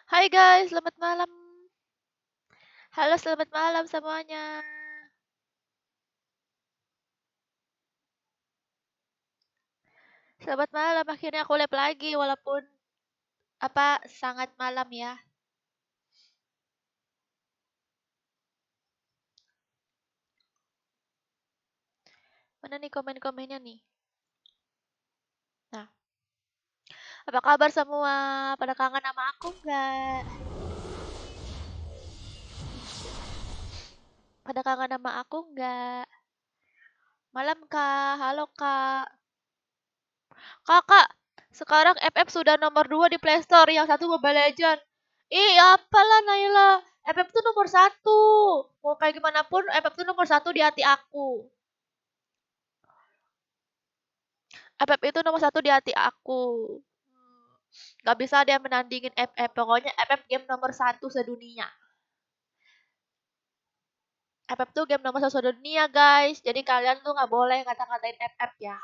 Hai guys, selamat malam. Halo, selamat malam semuanya. Selamat malam, akhirnya aku live lagi walaupun sangat malam ya. Mana nih komen-komennya nih? Nah, apa kabar semua? Pada kangen sama aku nggak? Pada kangen sama aku nggak? Malam kak, halo kak. Kakak, sekarang FF sudah nomor 2 di Play Store, yang satu Mobile Legend. Ih, apalah Naila. FF tuh nomor 1. Mau kayak gimana pun, FF tuh nomor 1 di hati aku. FF itu nomor 1 di hati aku. Gak bisa dia menandingin FF. Pokoknya FF game nomor 1 sedunia. FF tuh game nomor 1 sedunia guys. Jadi kalian tuh gak boleh kata-katain FF ya.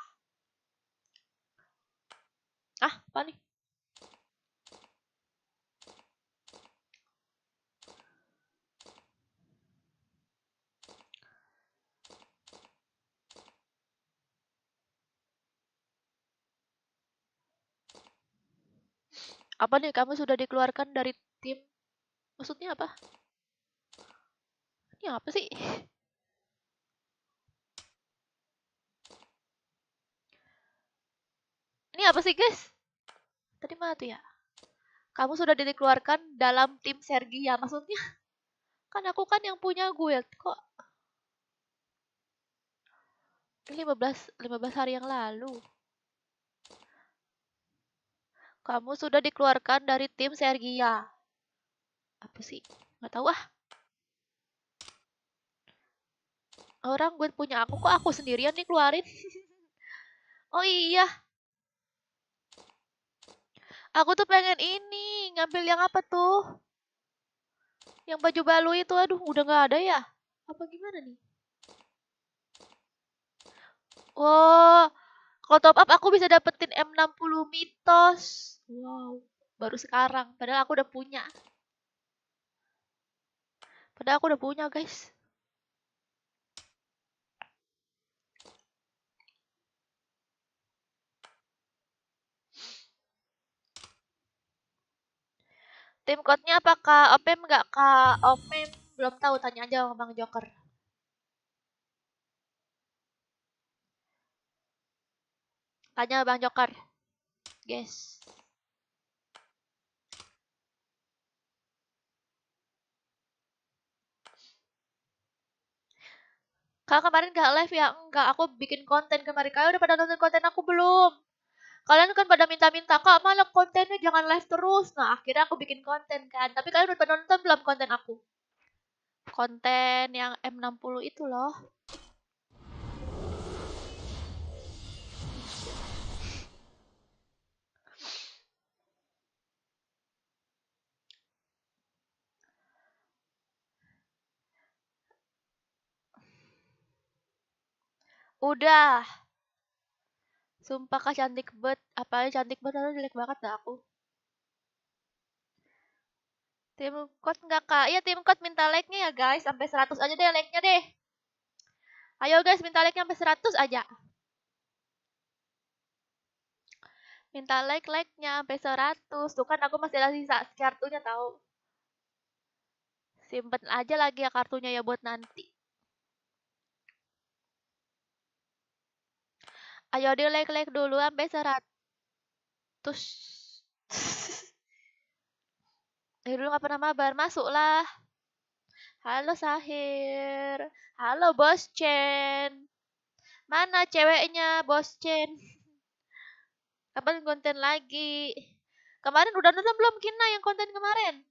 Ah, apa nih? Apa nih, kamu sudah dikeluarkan dari tim? Maksudnya apa? Ini apa sih? Ini apa sih guys? Tadi mana tuh ya? Kamu sudah dikeluarkan dalam tim Sergia. Maksudnya kan aku kan yang punya guild. Kok 15 hari yang lalu? Kamu sudah dikeluarkan dari tim Sergia. Apa sih? Nggak tahu ah. Orang gue punya aku, kok aku sendirian nih keluarin. Oh iya, aku tuh pengen ini, ngambil yang apa tuh? Yang baju balu itu, aduh udah nggak ada ya? Apa gimana nih? Wow, kalau top up aku bisa dapetin M60 mitos. Wow, baru sekarang. Padahal aku udah punya. Padahal aku udah punya guys. Tim code-nya apa Kak? Opem nggak Kak? Opem belum tahu, tanya aja sama Bang Joker. Tanya Bang Joker. Guys. Kak kemarin gak live ya? Enggak, aku bikin konten kemarin. Kalian udah pada nonton konten aku belum? Kalian kan pada minta-minta, Kak mana kontennya jangan live terus. Nah akhirnya aku bikin konten kan. Tapi kalian udah pada nonton belum konten aku? Konten yang M60 itu loh. Udah. Sumpah Kak cantik banget. Apalagi cantik banget, lalu jelek banget dah aku. Tim code enggak Kak? Iya tim code minta like-nya ya guys. Sampai 100 aja deh like-nya deh. Ayo guys minta like-nya sampai 100 aja. Minta like-nya sampai 100. Tuh kan aku masih ada sisa kartunya tahu. Simpen aja lagi ya kartunya ya buat nanti. Ayo di like dulu sampai 100. Dulu nggak pernah mabar, masuklah. Halo Sahir. Halo Bos Chen. Mana ceweknya Bos Chen? Kapan konten lagi? Kemarin udah nonton belum Kina yang konten kemarin?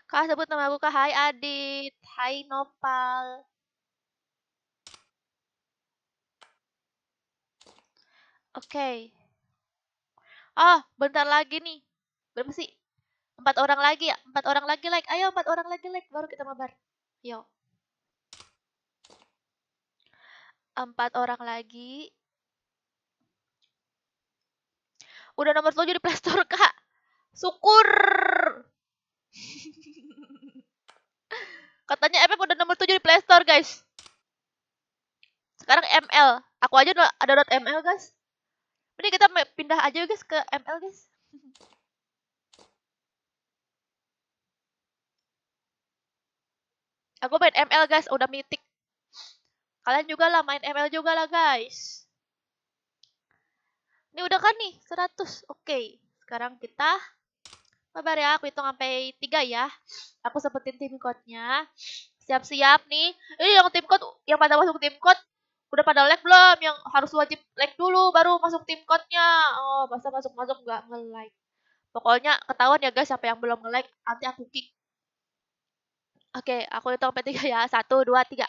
Kak sebut nama aku Kak. Hai Adit. Hai Nopal. Oke. Ah, bentar lagi nih. Berapa sih? 4 orang lagi ya? 4 orang lagi like. Ayo 4 orang lagi like baru kita mabar. Yo. 4 orang lagi. Udah nomor 7 di Play Store, Kak. Syukur. Katanya FF udah nomor 7 di Play Store, guys. Sekarang ML. Aku aja ada .ml, guys. Ini kita pindah aja, guys, ke ML, guys. Aku main ML, guys. Udah mythic. Kalian juga lah main ML juga lah, guys. Ini udah kan nih, 100. Oke. Sekarang kita sabar ya, aku hitung sampai 3 ya. Aku sebutin tim code-nya. Siap-siap nih. Yang tim code, yang pada masuk tim code, udah pada like belum? Yang harus wajib like dulu baru masuk tim code-nya. Oh, masa masuk-masuk nggak nge-like. Pokoknya ketahuan ya guys, siapa yang belum nge-like, nanti aku kick. Oke, aku hitung sampai 3 ya. 1, 2, 3.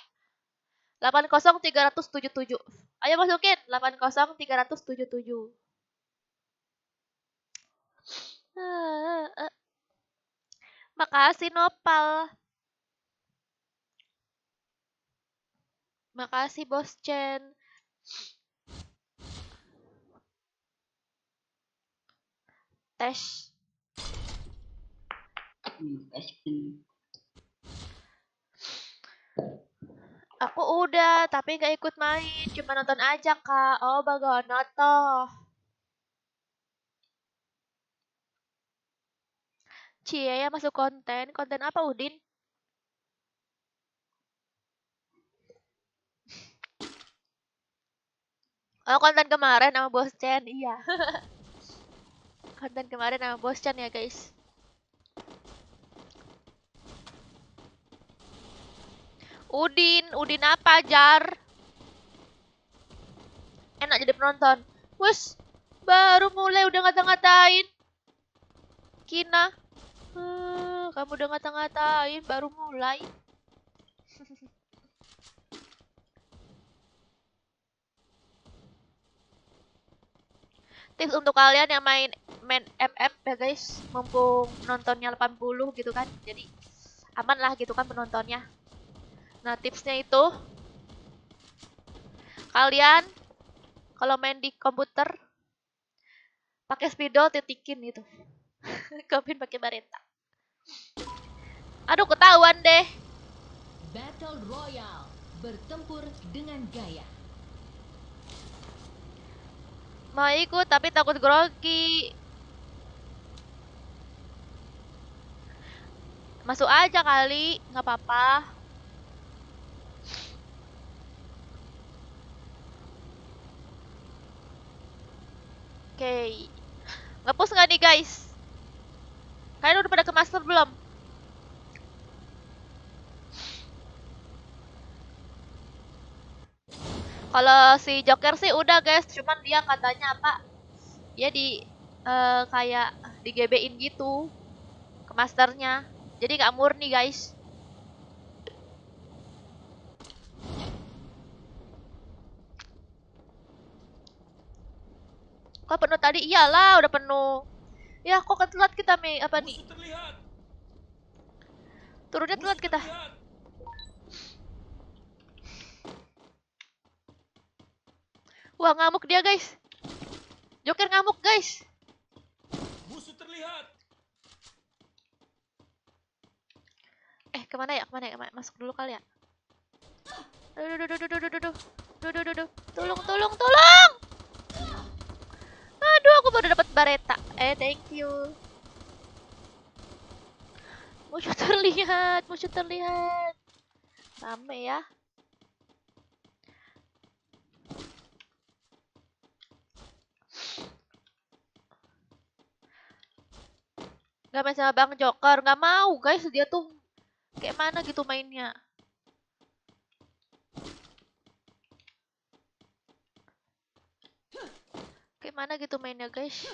80377. Ayo masukin 80377. Makasih Nopal. Makasih Bos Chen. Tes. Aku udah, tapi gak ikut main. Cuma nonton aja, Kak. Oh, bagaimana toh? Cie ya masuk konten. Konten apa, Udin? Oh, konten kemarin sama Bos Chen. Iya. Konten kemarin sama Bos Chen ya, guys. Udin apa, Jar? Enak jadi penonton. Wes, baru mulai udah ngata-ngatain. Kina. Kamu udah ngata-ngatain, baru mulai. Tips untuk kalian yang main FF ya guys, mumpung nontonnya 80 gitu kan, jadi aman lah gitu kan penontonnya. Nah tipsnya itu, kalian kalau main di komputer pakai spidol titikin gitu. Kopin pakai bareta. Aduh ketahuan deh. Battle Royale, bertempur dengan gaya. Mau ikut tapi takut grogi. Masuk aja kali, nggak apa-apa. Oke. Nge-push nggak nih guys? Kalian udah pada ke master belum? Kalau si Joker sih udah guys, cuman dia katanya apa? Dia di kayak digebein gitu ke masternya. Jadi gak murni guys. Kok penuh tadi? Iyalah udah penuh. Ya kok telat kita Mei apa nih? Turunnya telat kita. Wah ngamuk dia guys. Joker ngamuk guys. Musuh terlihat. Kemana ya? Kemana ya? Masuk dulu kali ya. Aduh. Tolong. Aduh, aku baru dapat bareta. Thank you. Musuh terlihat. Rame ya. Gak main sama Bang Joker, gak mau guys, dia tuh kayak mana gitu mainnya. Kayak mana gitu mainnya guys.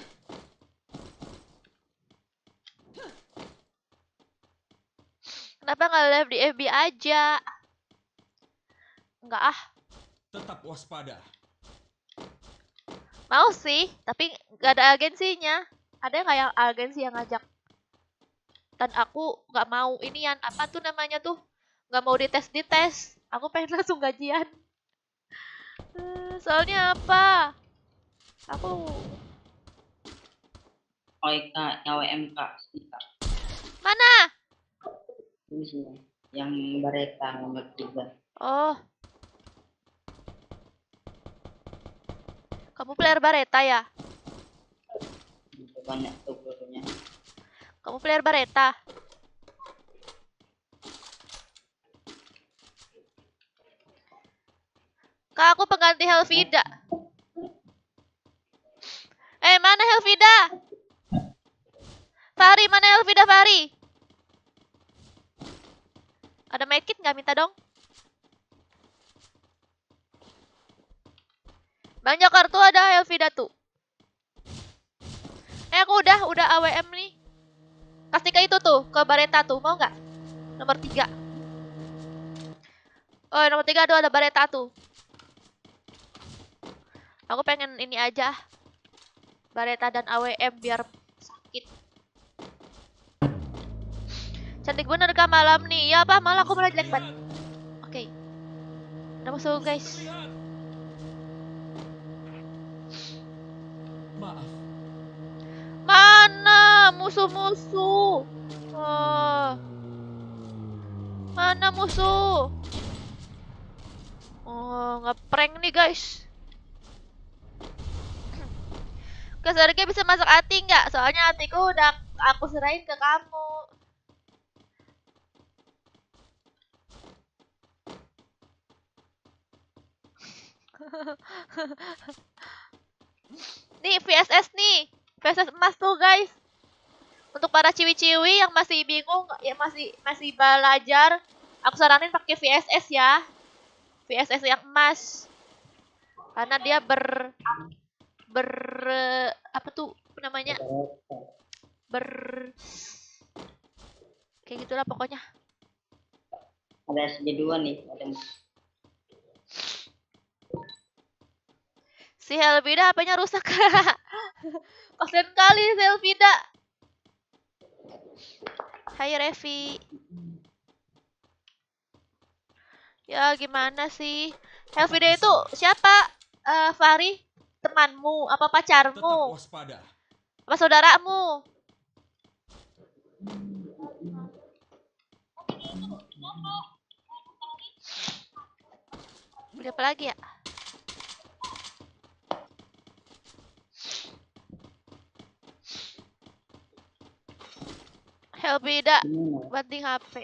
Kenapa gak live di FB aja? Enggak ah. Tetap waspada. Mau sih, tapi gak ada agensinya. Ada nggak yang agensi yang ngajak? Dan aku nggak mau inian, apa tuh namanya tuh? Nggak mau dites. Aku pengen langsung gajian. Soalnya apa? Aku OIK, AWMK, Kak. mana? Ini sih yang Bareta nomor 3. Oh, kamu player Bareta ya? Banyak tuh gurunya. Kamu player Bareta? Kak, aku pengganti Helvida. Mana Helvida? Fahri, mana Helvida Fahri? Ada medkit nggak? Minta dong. Banyak kartu ada Helvida tuh. Aku udah AWM nih. Kasih ke itu tuh, ke Bareta tuh, mau nggak? Nomor 3. Oh, nomor 3 tuh ada Bareta tuh. Aku pengen ini aja. Bareta dan AWM biar sakit. Cantik bener kah malam nih? Ya apa? Malah aku malah jelek banget. Oke. Udah masuk guys. Terlihat. Maaf. Mana musuh-musuh? Oh. Mana musuh? Oh, ngeprank nih guys. Keserge bisa masuk hati nggak? Soalnya hatiku udah aku serahin ke kamu. Nih VSS nih. VSS emas tuh guys. Untuk para ciwi-ciwi yang masih bingung, ya masih belajar, aku saranin pakai VSS ya. VSS yang emas. Karena dia apa tuh namanya? Kayak gitulah pokoknya. Ada SJ2 nih, ada Si Helvida HP-nya rusak. Kasian kali si Helvida. Hai Revi. Ya gimana sih? Helvida itu siapa? Fahri, temanmu apa Tetap pacarmu? waspada. Apa saudaramu? Beli apa lagi ya? Helvida gimana? banting HP.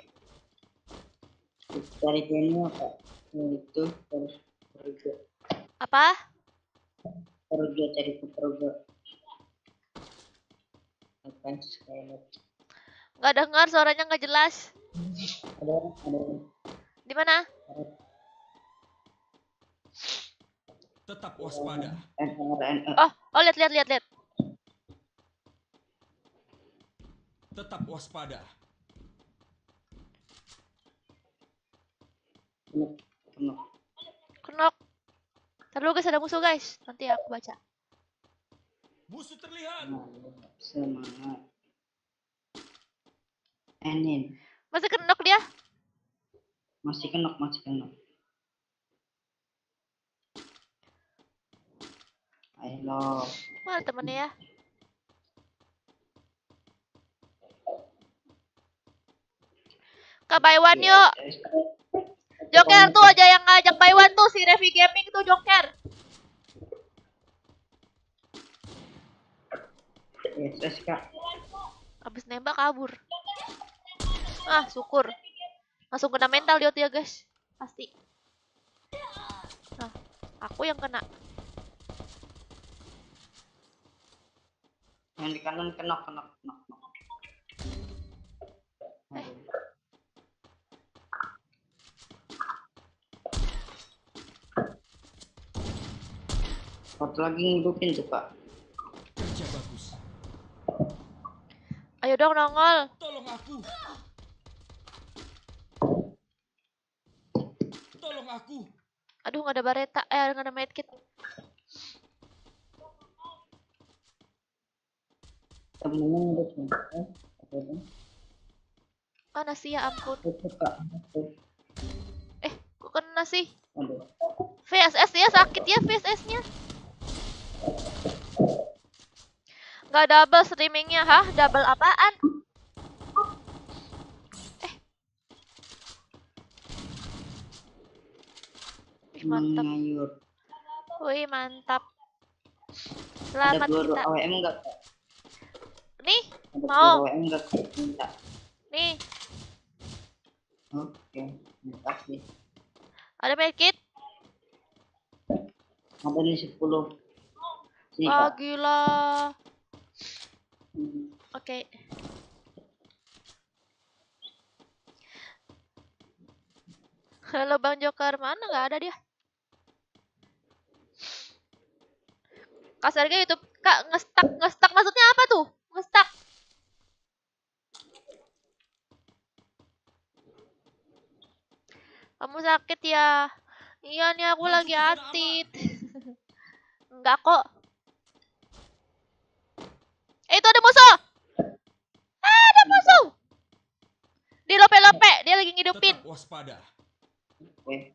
Cari channel apa? Itu Projo. Apa? Projo, cari ke Projo. Apa sekali? Nggak dengar, suaranya nggak jelas. Ada. Di mana? Tetap waspada. NRNE. Oh, lihat. Tetap waspada. Penuh. Kenok. Ntar dulu guys, ada musuh guys. Nanti aku baca. Musuh terlihat. Semangat. Enin. Masih kenok dia? Masih kenok. Ayo. Mana temennya ya? Ke Baywan yuk. Joker tuh aja yang ngajak Baywan tuh si Revi Gaming tuh Joker. Yes, Kak. Abis nembak kabur. Ah, syukur. Langsung kena mental dia guys. Pasti. Nah, aku yang kena. Yang di kanan kenok. Satu lagi ngidupin tuh, Kak. Kerja bagus. Ayo dong nongol. Tolong aku. Tolong aku. Aduh nggak ada bareta. Nggak ada medkit. Temennya ngidupin. Mana sih ya ampun. Itu, Kak. Kok kena sih? Aduh. VSS ya, sakit ya VSS-nya. Nggak double streamingnya, hah? Double apaan? Wih, mantap. Mengayur. Wih, mantap. Ada Selamat peluru kita. AWM enggak, Kak? Nih, Ada mau. peluru AWM enggak, Kak? Minta. Nih, Oke, makasih. ada medkit. Ada nih 10. Sini, Wah, Kak. gila. Hmm. Oke. Halo Bang Joker, mana nggak ada dia? Kasarnya YouTube, Kak, ngestak maksudnya apa tuh? Ngestak. Kamu sakit ya? Iya nih aku Maju lagi ke zona atit. Enggak kok. Itu ada musuh. Ada musuh. Di lope-lope, dia lagi ngidupin. Tetap waspada. Oke.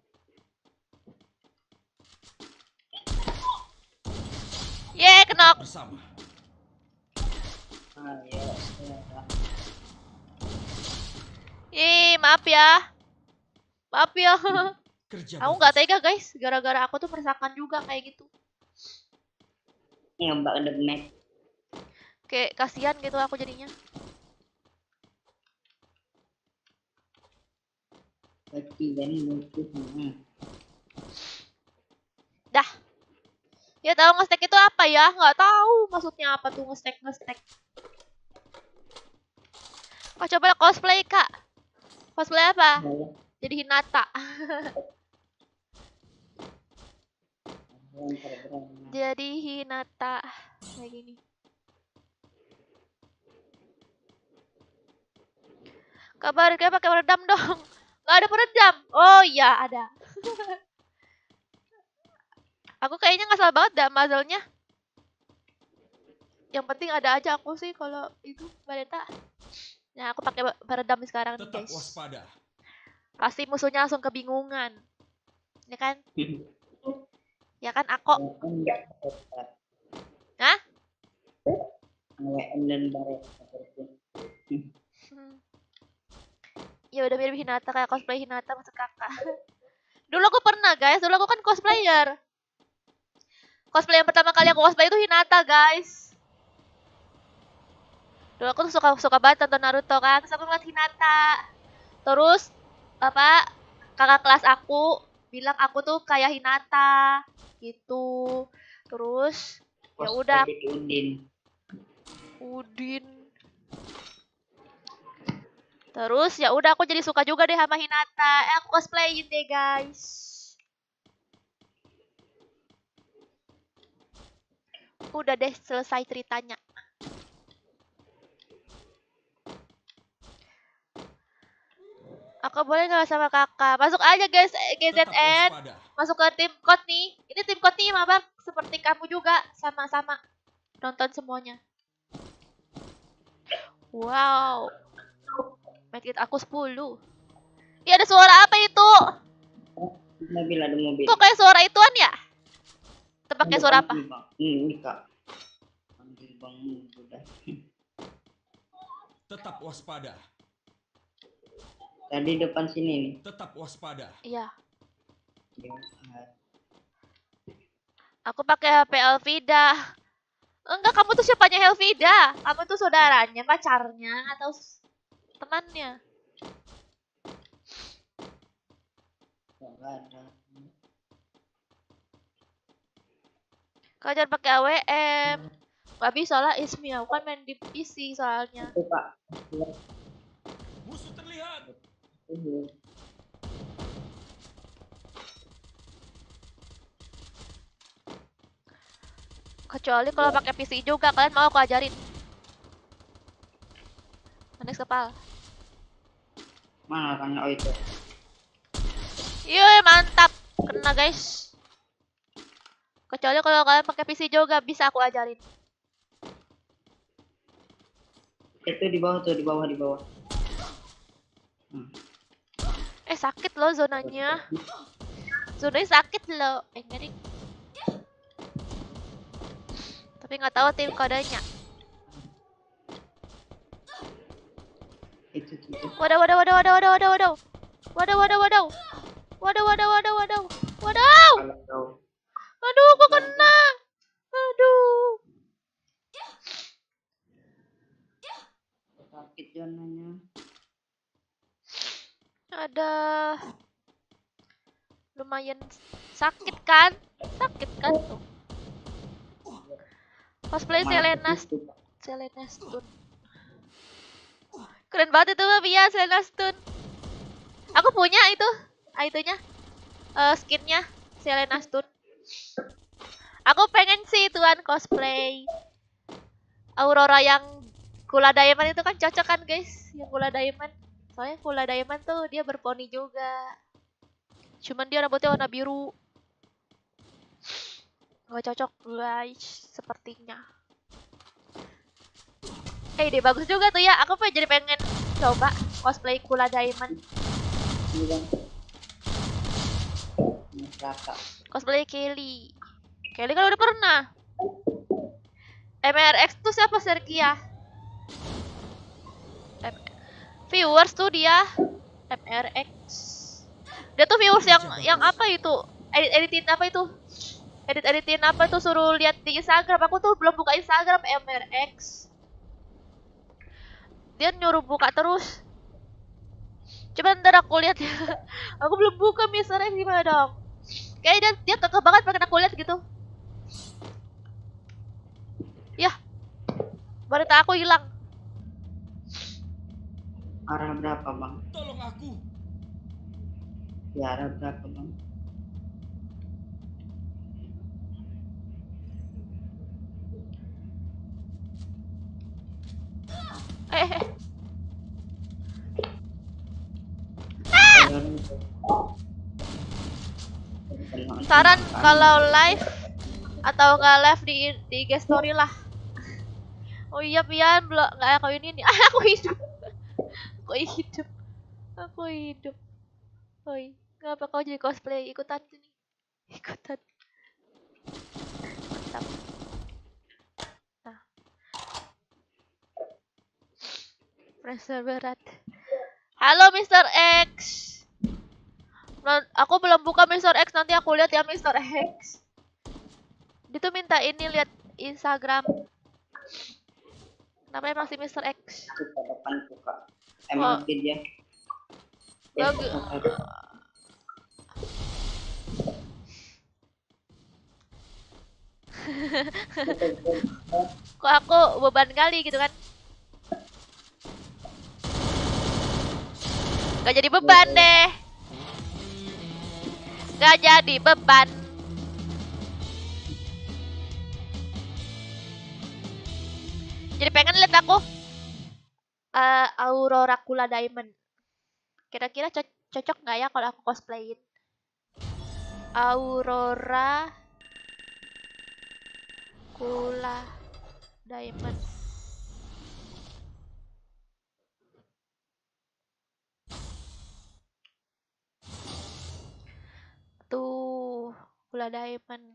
Ye, kenok. Bersama. Ayo, ya. Ih, maaf ya. Maaf ya. Kerja Aku bagus. nggak tega guys, gara-gara aku tuh merasakan juga kayak gitu. Ini Mbak ada Mac. Kayak kasihan gitu aku jadinya. Lagi dan lucu. Dah. Ya tahu ngestek itu apa ya? Nggak tahu maksudnya apa tuh ngestek. Kok coba cosplay kak? Cosplay apa? Saya Jadi Hinata. yang terberang. Jadi Hinata kayak gini. Kabar kayak pakai peredam dong. Nggak ada peredam. Oh iya ada. Aku kayaknya nggak salah banget dah muzzle-nya. Yang penting ada aja aku sih kalau itu Baleta. Nah aku pakai peredam sekarang nih Tetap guys. waspada. Pasti musuhnya langsung kebingungan. Ya kan? Ya kan aku. Enggak tepat. Hah? AWM dan baret. Ya udah mirip Hinata kayak cosplay Hinata maksud kakak. Dulu aku pernah guys, dulu aku kan cosplayer. Cosplay yang pertama kali aku cosplay itu Hinata guys. Dulu aku tuh suka banget nonton Naruto kan, terus aku ngeliat Hinata. Terus apa kakak kelas aku bilang aku tuh kayak Hinata gitu. Terus ya udah Udin. Terus ya udah aku jadi suka juga deh sama Hinata. Aku cosplayin deh guys. Udah deh selesai ceritanya. Aku boleh nggak sama kakak? Masuk aja guys Tetap GZN. waspada. Masuk ke tim code nih. Ini tim code nih mabak seperti kamu juga sama-sama nonton semuanya. Wow. Medkit aku 10. Iya ada suara apa itu? Mobil ada mobil. Kok kayak suara ituan ya? Tebaknya suara apa? Bang. Ini Kak. Panggil Bang udah. Tetap waspada. Tadi depan sini nih. Tetap waspada. Iya. Ya, Aku pakai HP Elvida. Enggak, kamu tuh siapanya Helvida? Kamu tuh saudaranya, pacarnya, atau temannya? enggak ada. Kau jangan pakai AWM. Gak bisa lah Ismi, aku kan main di PC soalnya. Itu Pak. Musuh terlihat. Itu. Kecuali kalau pakai PC juga, kalian mau aku ajarin. Manis kepala. Mana orangnya? Oh itu. Iya, mantap. Kena guys. Kecuali kalau kalian pakai PC juga bisa aku ajarin. Itu di bawah tuh, di bawah. Sakit loh zonanya. Sunui sakit loh. Ngeri. Tapi nggak tahu tim kodenya. Itu. Waduh, waduh, waduh, waduh, waduh, waduh, waduh. Waduh, waduh, waduh. Waduh, waduh, waduh, waduh. Waduh. Kalau kau Aduh, kok kena. Aduh. sakit zonanya. Ada. Lumayan sakit kan? Sakit kan tuh. Cosplay Selena Stun. Keren banget itu mah Pia, Selena Stun. Aku punya itu. Itunya. Skinnya Selena Stun. Aku pengen sih tuan cosplay Aurora yang Kula Diamond itu kan cocok kan guys, yang Kula Diamond. Soalnya Kula Diamond tuh dia berponi juga. Cuman dia rambutnya warna biru. Nggak cocok guys, sepertinya. Ide bagus juga tuh ya. Aku pengen coba cosplay Kula Diamond. Cosplay Kelly. Kelly kan udah pernah. MRX tuh siapa Serkia? Viewers tuh dia MRX. Dia tuh viewers yang apa itu? Editin apa itu? Editin apa tuh suruh lihat di Instagram. Aku tuh belum buka Instagram MRX. Dia nyuruh buka terus. Coba ntar aku lihat ya. Aku belum buka Mr. X gimana dong? Kayaknya dia kekeh banget pengen aku lihat gitu. Yah. Berita aku hilang. Arah berapa bang? Tolong aku. Ya arah berapa bang? Saran kalau live atau nggak live di IG story lah. Oh iya Pian, belum nggak aku ini nih. Aku hidup. Aku hidup. Aku hidup. Oi, ngapa kau jadi cosplay ikutan sini? Ikutan. Mantap. Nah. Pressure berat. Halo Mr. X. Aku belum buka Mr. X, nanti aku lihat ya Mr. X. Dia tuh minta ini lihat Instagram. Namanya masih Mr. X. Suka depan buka. Emang dia. Kok aku beban kali gitu kan? Gak jadi beban deh. Gak jadi beban. Jadi pengen lihat aku Aurora Kula Diamond. Kira-kira cocok nggak ya kalau aku cosplayin? Aurora Kula Diamond. Tuh, Kula Diamond.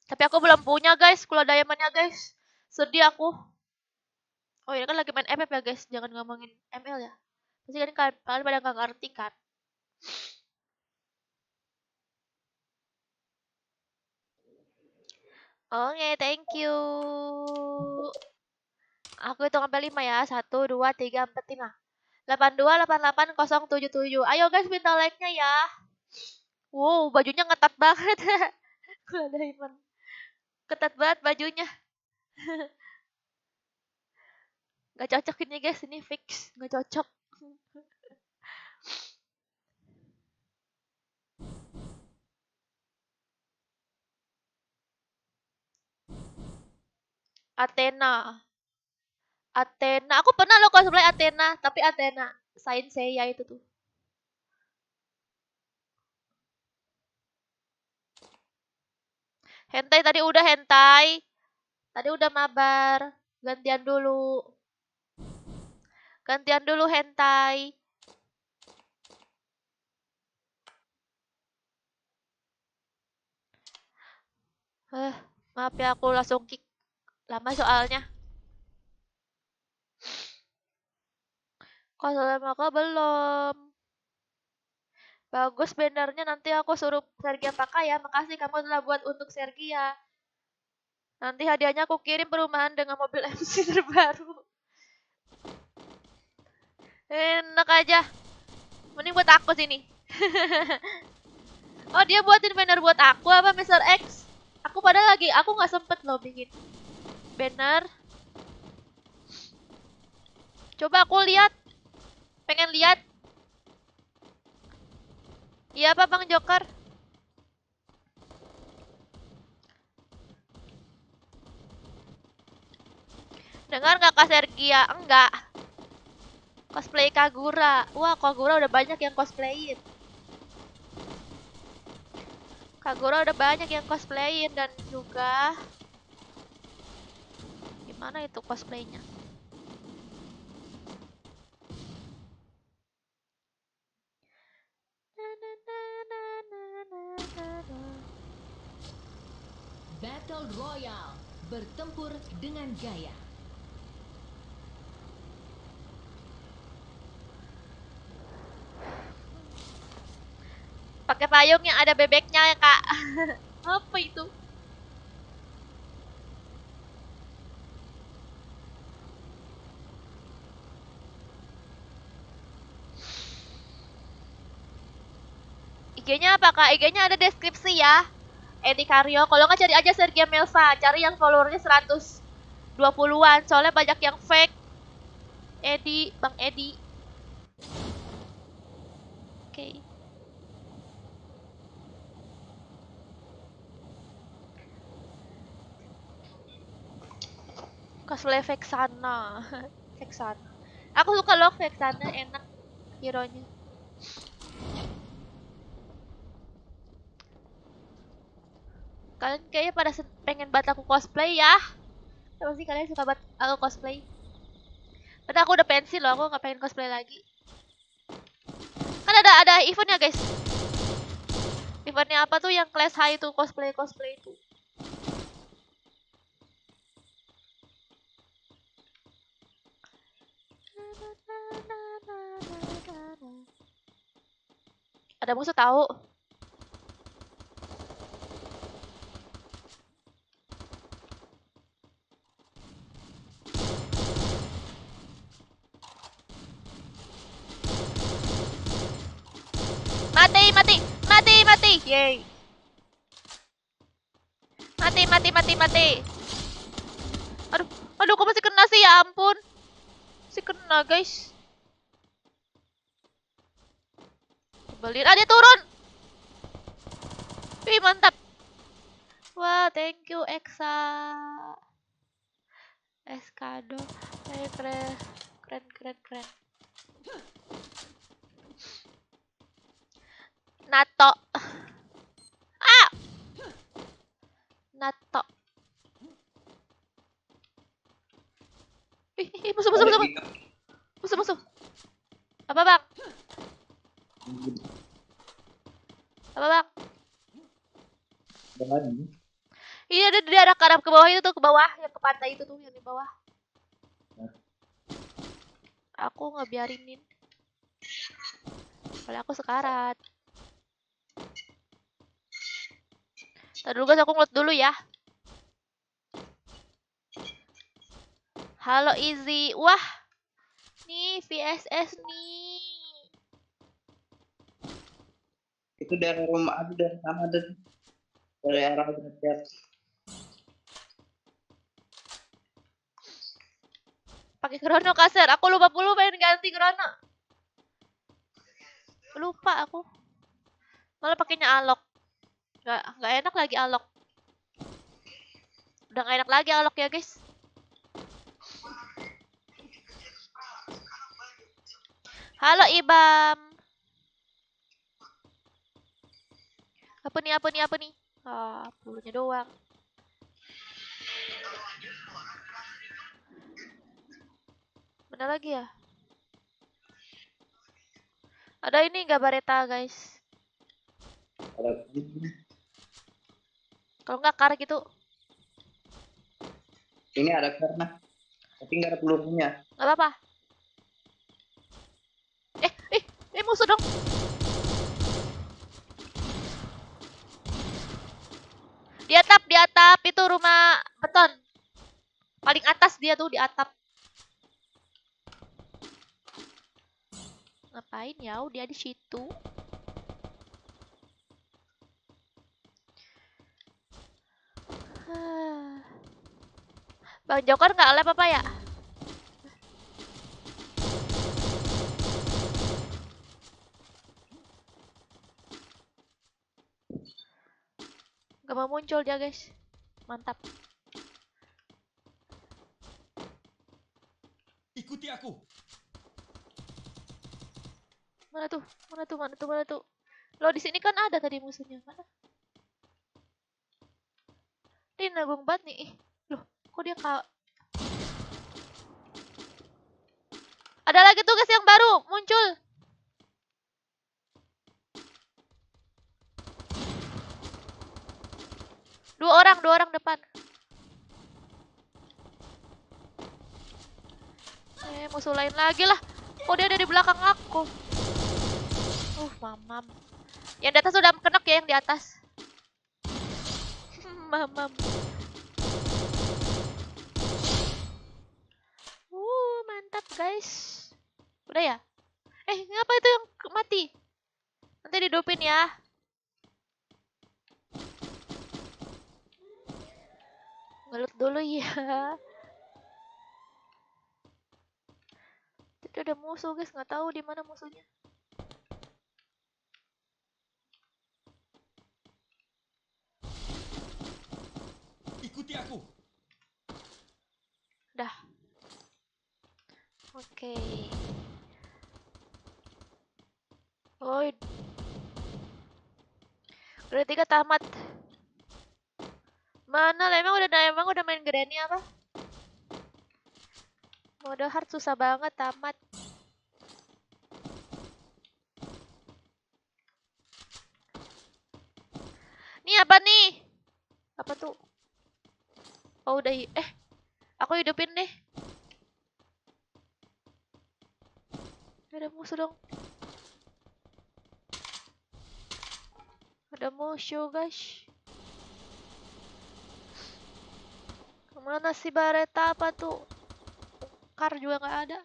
Tapi aku belum punya guys, Kula Diamondnya guys. Sedih aku. Oh ini kan lagi main FF ya guys, jangan ngomongin ML ya. Pasti kan kalian pada nggak ngerti kan. Oke, thank you. Aku hitung sampai 5 ya. 1, 2, 3, 4, 5. 82, 88, 077. Ayo guys, minta like-nya ya. Wow, bajunya ngetat banget. Kula Diamond. Ketat banget bajunya. Gak cocok ini guys, ini fix. Gak cocok. Athena. Athena. Aku pernah loh cosplay Athena. Tapi Athena. Saint Seiya itu tuh. Hentai tadi udah hentai. Tadi udah mabar. Gantian dulu. Gantian dulu hentai. Maaf ya aku langsung kick. Lama soalnya. Kalau maka belum. Bagus bannernya, nanti aku suruh Sergia pakai ya. Makasih kamu telah buat untuk Sergia. Nanti hadiahnya aku kirim perumahan dengan mobil MC terbaru. Enak aja. Mending buat aku sini. Oh, dia buatin banner buat aku apa Mr. X? Aku padahal aku nggak sempet loh bikin banner. Coba aku lihat. Pengen lihat. Iya apa Bang Joker? Dengar nggak Kak Sergia? Enggak. Cosplay Kagura. Wah, Kagura udah banyak yang cosplayin. Kagura udah banyak yang cosplayin dan juga gimana itu cosplaynya? Battle Royale, bertempur dengan gaya. Pakai payung yang ada bebeknya ya, Kak. Apa itu? IG-nya apa, Kak? IG-nya ada deskripsi ya. Edi Karyo. Kalau nggak cari aja Sergia Melsa. Cari yang followernya 120-an. Soalnya banyak yang fake. Edi, Bang Edi. Oke. Cosplay Vexana. Vexana. Aku suka loh Vexana, enak hero-nya. Kalian kayaknya pada pengen banget aku cosplay ya. Apa sih kalian suka banget aku cosplay? Padahal aku udah pensil loh, aku nggak pengen cosplay lagi. Kan ada eventnya guys. Eventnya apa tuh yang class high itu cosplay itu. Ada musuh tahu. Mati, mati, mati, mati. Yay. Mati, mati, mati, mati. Aduh, aduh, kok masih kena sih? Ya ampun. Masih kena, guys. Beliin. Ah, dia turun. Wih, mantap. Wah, thank you, Exa. Eskado. Keren, keren, keren, keren. Nato. Ah! Nato. Ih, musuh, musuh, musuh. Musuh, musuh. Apa, Bang? Apa, Bang? Iya, ada di arah ke bawah itu tuh, ke bawah, yang ke pantai itu tuh, yang di bawah. Aku ngebiarinin. Soalnya aku sekarat. Ntar dulu guys, aku ngeload dulu ya. Halo Izzy. Wah. Nih VSS nih. Itu dari rumah aku dari sana dari arah Derajat. Pakai krono kasar. Aku lupa dulu pengen ganti krono. Lupa aku. Malah pakainya alok. Nggak enak lagi alok. Udah nggak enak lagi alok ya guys. Halo Ibam. Apa nih, apa nih, apa nih? Ah, pelurunya doang. Mana lagi ya? Ada ini nggak Bareta guys? Kalau nggak kar gitu. Ini ada karena, tapi nggak ada pelurunya. Nggak apa-apa. Musuh dong. Di atap itu rumah beton. Paling atas dia tuh di atap. Ngapain ya? Dia di situ. Bang Joker nggak lab apa ya? Gak mau muncul dia guys. Mantap. Ikuti aku. Mana tuh? Lo di sini kan ada tadi musuhnya. Mana? Dia nagung banget nih. Loh, kok dia Ada lagi tuh guys yang baru muncul. Dua orang depan. Musuh lain lagi lah. Kok dia ada di belakang aku? Mamam. Yang di atas udah kenek ya, yang di atas. Mamam. Mantap guys. Udah ya? Ngapa itu yang mati? Nanti didupin ya. Ngelut dulu ya. Itu ada musuh guys, nggak tahu di mana musuhnya. Ikuti aku. Dah. Oke. Udah 3 tamat. Mana lah, emang udah main Granny apa? Mode hard susah banget tamat. Nih apa nih? Apa tuh? Oh udah aku hidupin deh. Ada musuh dong. Ada musuh guys. Kemana si Bareta apa tuh? Kar juga nggak ada.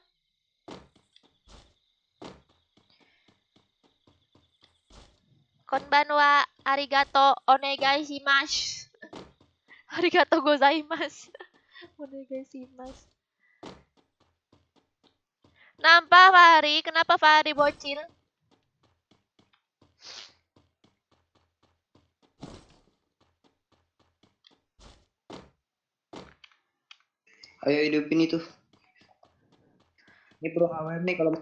Konbanwa, arigato, onegaishimasu. Arigato gozaimasu. Onegaishimasu. Nampak Fahri? Kenapa Fahri bocil? Ayo hidupin itu. Ini perlu awal nih kalau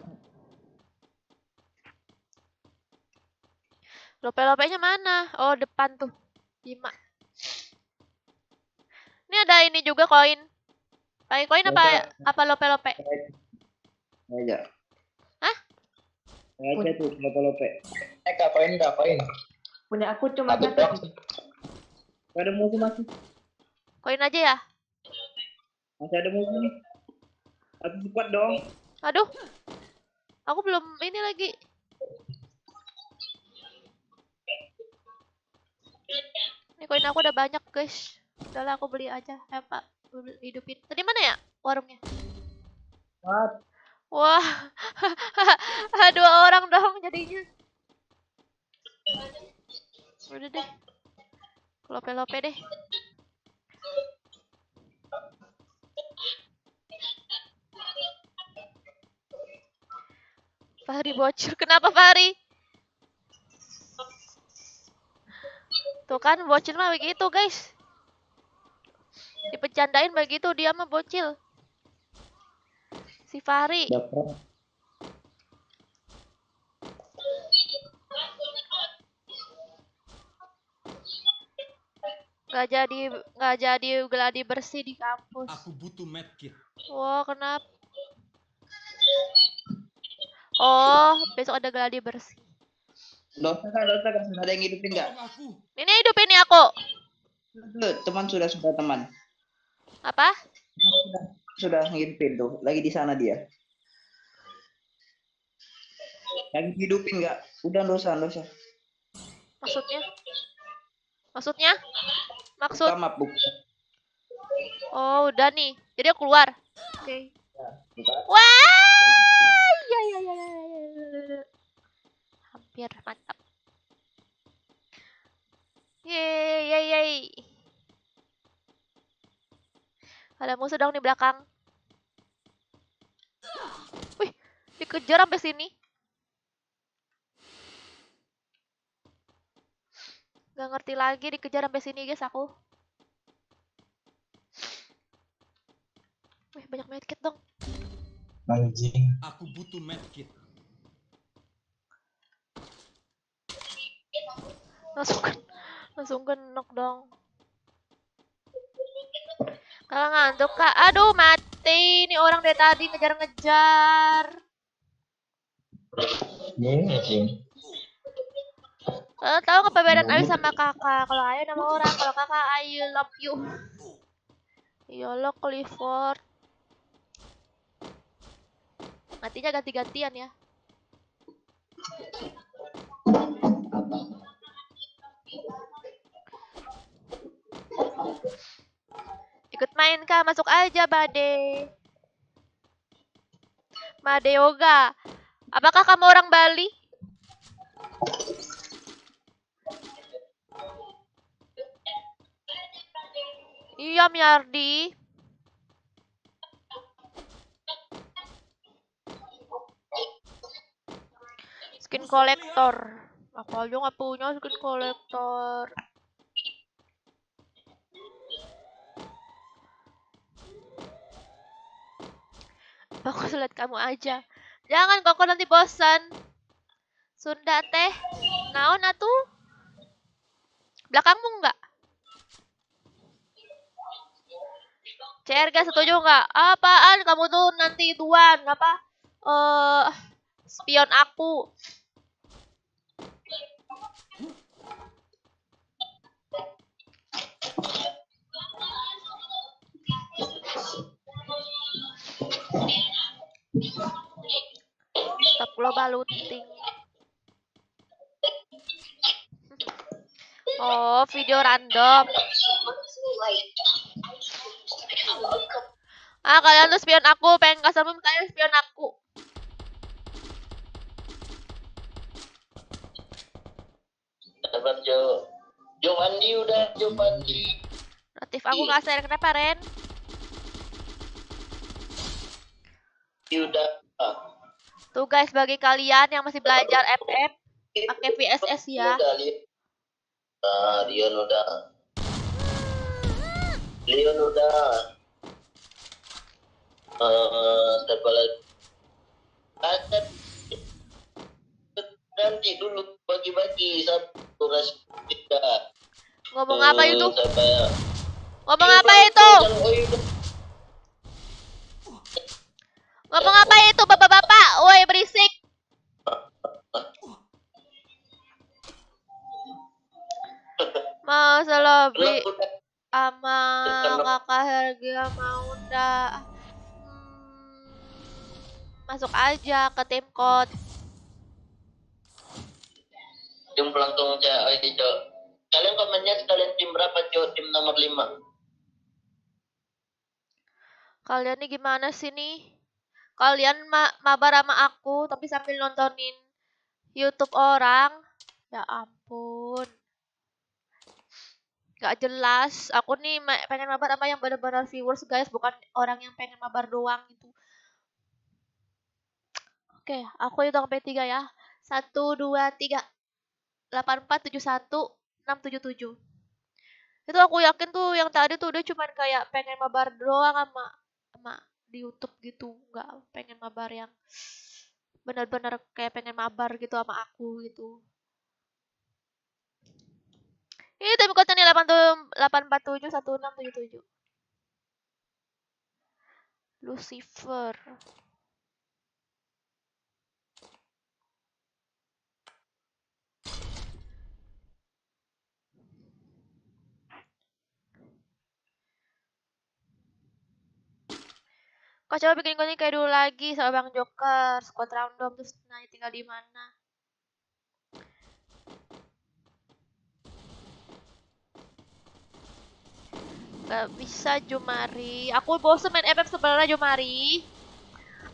Lope-lopenya mana? Oh, depan tuh. 5. Ini ada ini juga koin. Pakai koin apa lope-lope? aja. Hah? Aja tuh lope. Koin. Punya aku cuma Satu satu. Gak ada musuh masih. Koin aja ya? Masih ada musuh nih. Satu cepat dong. Aduh. Aku belum ini lagi. Ini koin aku udah banyak, guys. Udahlah aku beli aja. Pak, hidupin. Tadi mana ya warungnya? What? Wah. 2 orang dong jadinya. Udah deh. Lope-lope deh. Fahri bocil. Kenapa Fahri? Tuh kan bocil mah begitu guys. Dipecandain begitu dia mah bocil. Si Fahri. Dapat. Nggak jadi gladi bersih di kampus. Aku butuh medkit. Wah, kenapa? Oh, besok ada gladi bersih. Dosa kan, ada yang hidupin nggak? Tolong aku. Ini hidupin nih aku. Teman sudah teman. Apa? Sudah ngimpin tuh. Lagi di sana dia. Lagi hidupin nggak? Udah dosa. Maksudnya? Maksudnya? Maksud? Buka map buka. Oh, udah nih. Jadi aku keluar. Oke. Buka. Wah! Ya. Hampir mantap. Yeay. Ada musuh dong di belakang. Wih, dikejar sampai sini. Gak ngerti lagi dikejar sampai sini guys aku. Wih, banyak medkit dong. Anjing. Aku butuh medkit. Langsung knock dong. Kakak ngantuk kak. Aduh mati. Ini orang dari tadi ngejar-ngejar. Anjing. Tahu nggak perbedaan Ayu sama kakak? Kalau Ayu nama orang, kalau kakak I love you. Yolo Clifford. Matinya ganti-gantian ya. Ikut main kah? Masuk aja Bade. Made Yoga. Apakah kamu orang Bali? Iya Miardi. Skin collector. Aku aja nggak punya skin collector. Bagus lihat kamu aja. Jangan kok nanti bosan. Sunda teh. Naon atuh? Belakangmu enggak? CRG setuju nggak? Apaan kamu tuh nanti tuan apa? Spion aku. Stop global looting. Oh, video random. Kalian tuh spion aku, pengen kasih kalian spion aku. Sabar Jo. Jo mandi udah, Jo mandi. Notif aku nggak share, kenapa Ren? Udah. Tuh guys, bagi kalian yang masih belajar FF, pakai VSS ya. Leon udah. Siapa lagi? Nanti dulu bagi-bagi satu ras kita. Ngomong apa itu? Siapa ya? Ngomong apa itu? Ngomong apa itu bapak-bapak? Woi berisik. Masa lobby sama kakak Helga mau ndak? Masuk aja ke tim code. Tim langsung aja, Jo. Kalian komennya sekalian tim berapa, Jo? Tim nomor 5. Kalian nih gimana sih nih? Kalian mabar sama aku tapi sambil nontonin YouTube orang. Ya ampun. Gak jelas. Aku nih pengen mabar sama yang benar-benar viewers guys, bukan orang yang pengen mabar doang gitu. Oke, aku hitung sampai 3 ya. 1 2 3. 8 4 7 1 6 7 7. Itu aku yakin tuh yang tadi tuh udah cuman kayak pengen mabar doang sama di YouTube gitu, nggak pengen mabar yang benar-benar kayak pengen mabar gitu sama aku gitu. Ini tim code nih 847 1677. Lucifer. Kau coba bikin konten kayak dulu lagi sama Bang Joker, squad random terus nanya tinggal di mana. Gak bisa Jumari. Aku bosen main FF sebenarnya Jumari.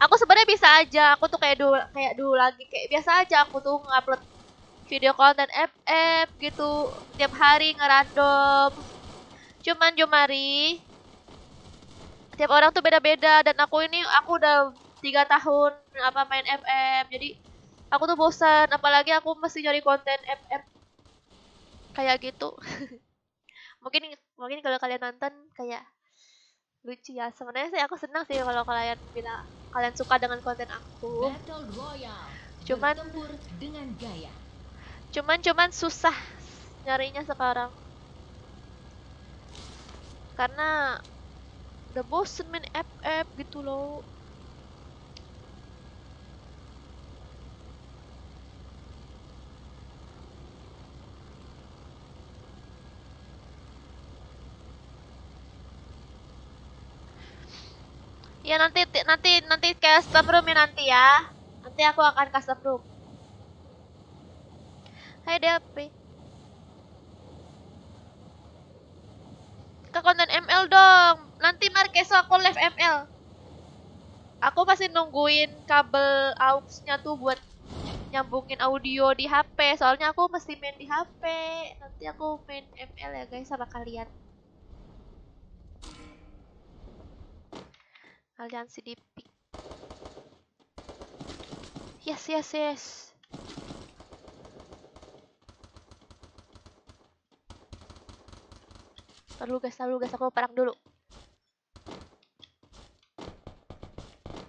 Aku sebenarnya bisa aja. Aku tuh kayak dulu lagi kayak biasa aja aku tuh ngupload video konten FF gitu tiap hari ngerandom. Cuman Jumari tiap orang tuh beda-beda dan aku udah 3 tahun apa main FF. Jadi aku tuh bosan apalagi aku mesti nyari konten FF kayak gitu. mungkin kalau kalian nonton kayak lucu ya. Sebenarnya sih aku senang sih kalau kalian bilang kalian suka dengan konten aku. Battle Royale. Cuman Bertempur dengan gaya. cuman susah nyarinya sekarang. Karena udah bosen main FF gitu loh. Ya nanti custom room ya nanti ya. Nanti aku akan custom room. Hai Delphi. Ke konten ML dong. Nanti Markeso aku live ML. Aku masih nungguin kabel aux-nya tuh buat nyambungin audio di HP. Soalnya aku mesti main di HP. Nanti aku main ML ya guys sama kalian. Aliansi di pick. Yes. Taruh guys, aku perang dulu.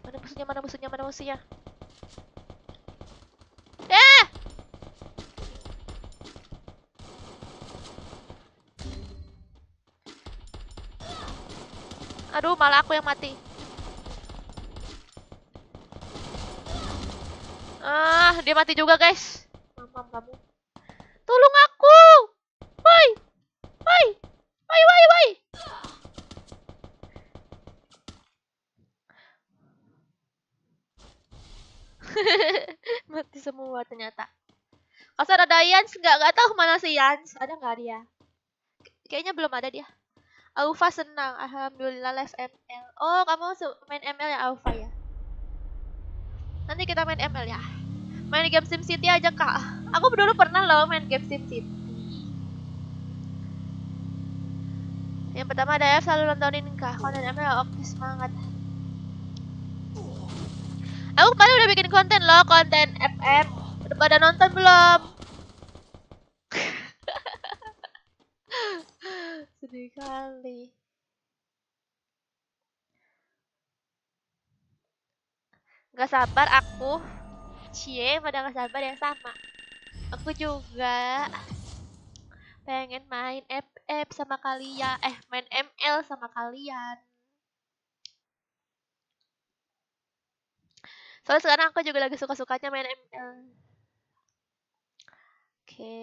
Mana musuhnya? Aduh, malah aku yang mati. Dia mati juga guys. Mamam kamu. Tolong aku. Woi. Mati semua ternyata. Kasar ada Yans nggak tahu mana si Yans. Ada nggak dia? Kayaknya belum ada dia. Aufa senang, alhamdulillah live ML. Oh, kamu main ML ya Aufa ya? Nanti kita main ML ya. Main game SimCity aja kak. Aku dulu pernah loh main game SimCity. Yang pertama ada F selalu nontonin kak. Konten ML oke semangat. Aku kemarin udah bikin konten loh, konten FF. Udah pada nonton belum? Sedih kali. Gak sabar aku. Cie, pada gak sabar yang sama. Aku juga pengen main FF sama kalian. Main ML sama kalian. Soalnya sekarang aku juga lagi suka-sukanya main ML. Oke,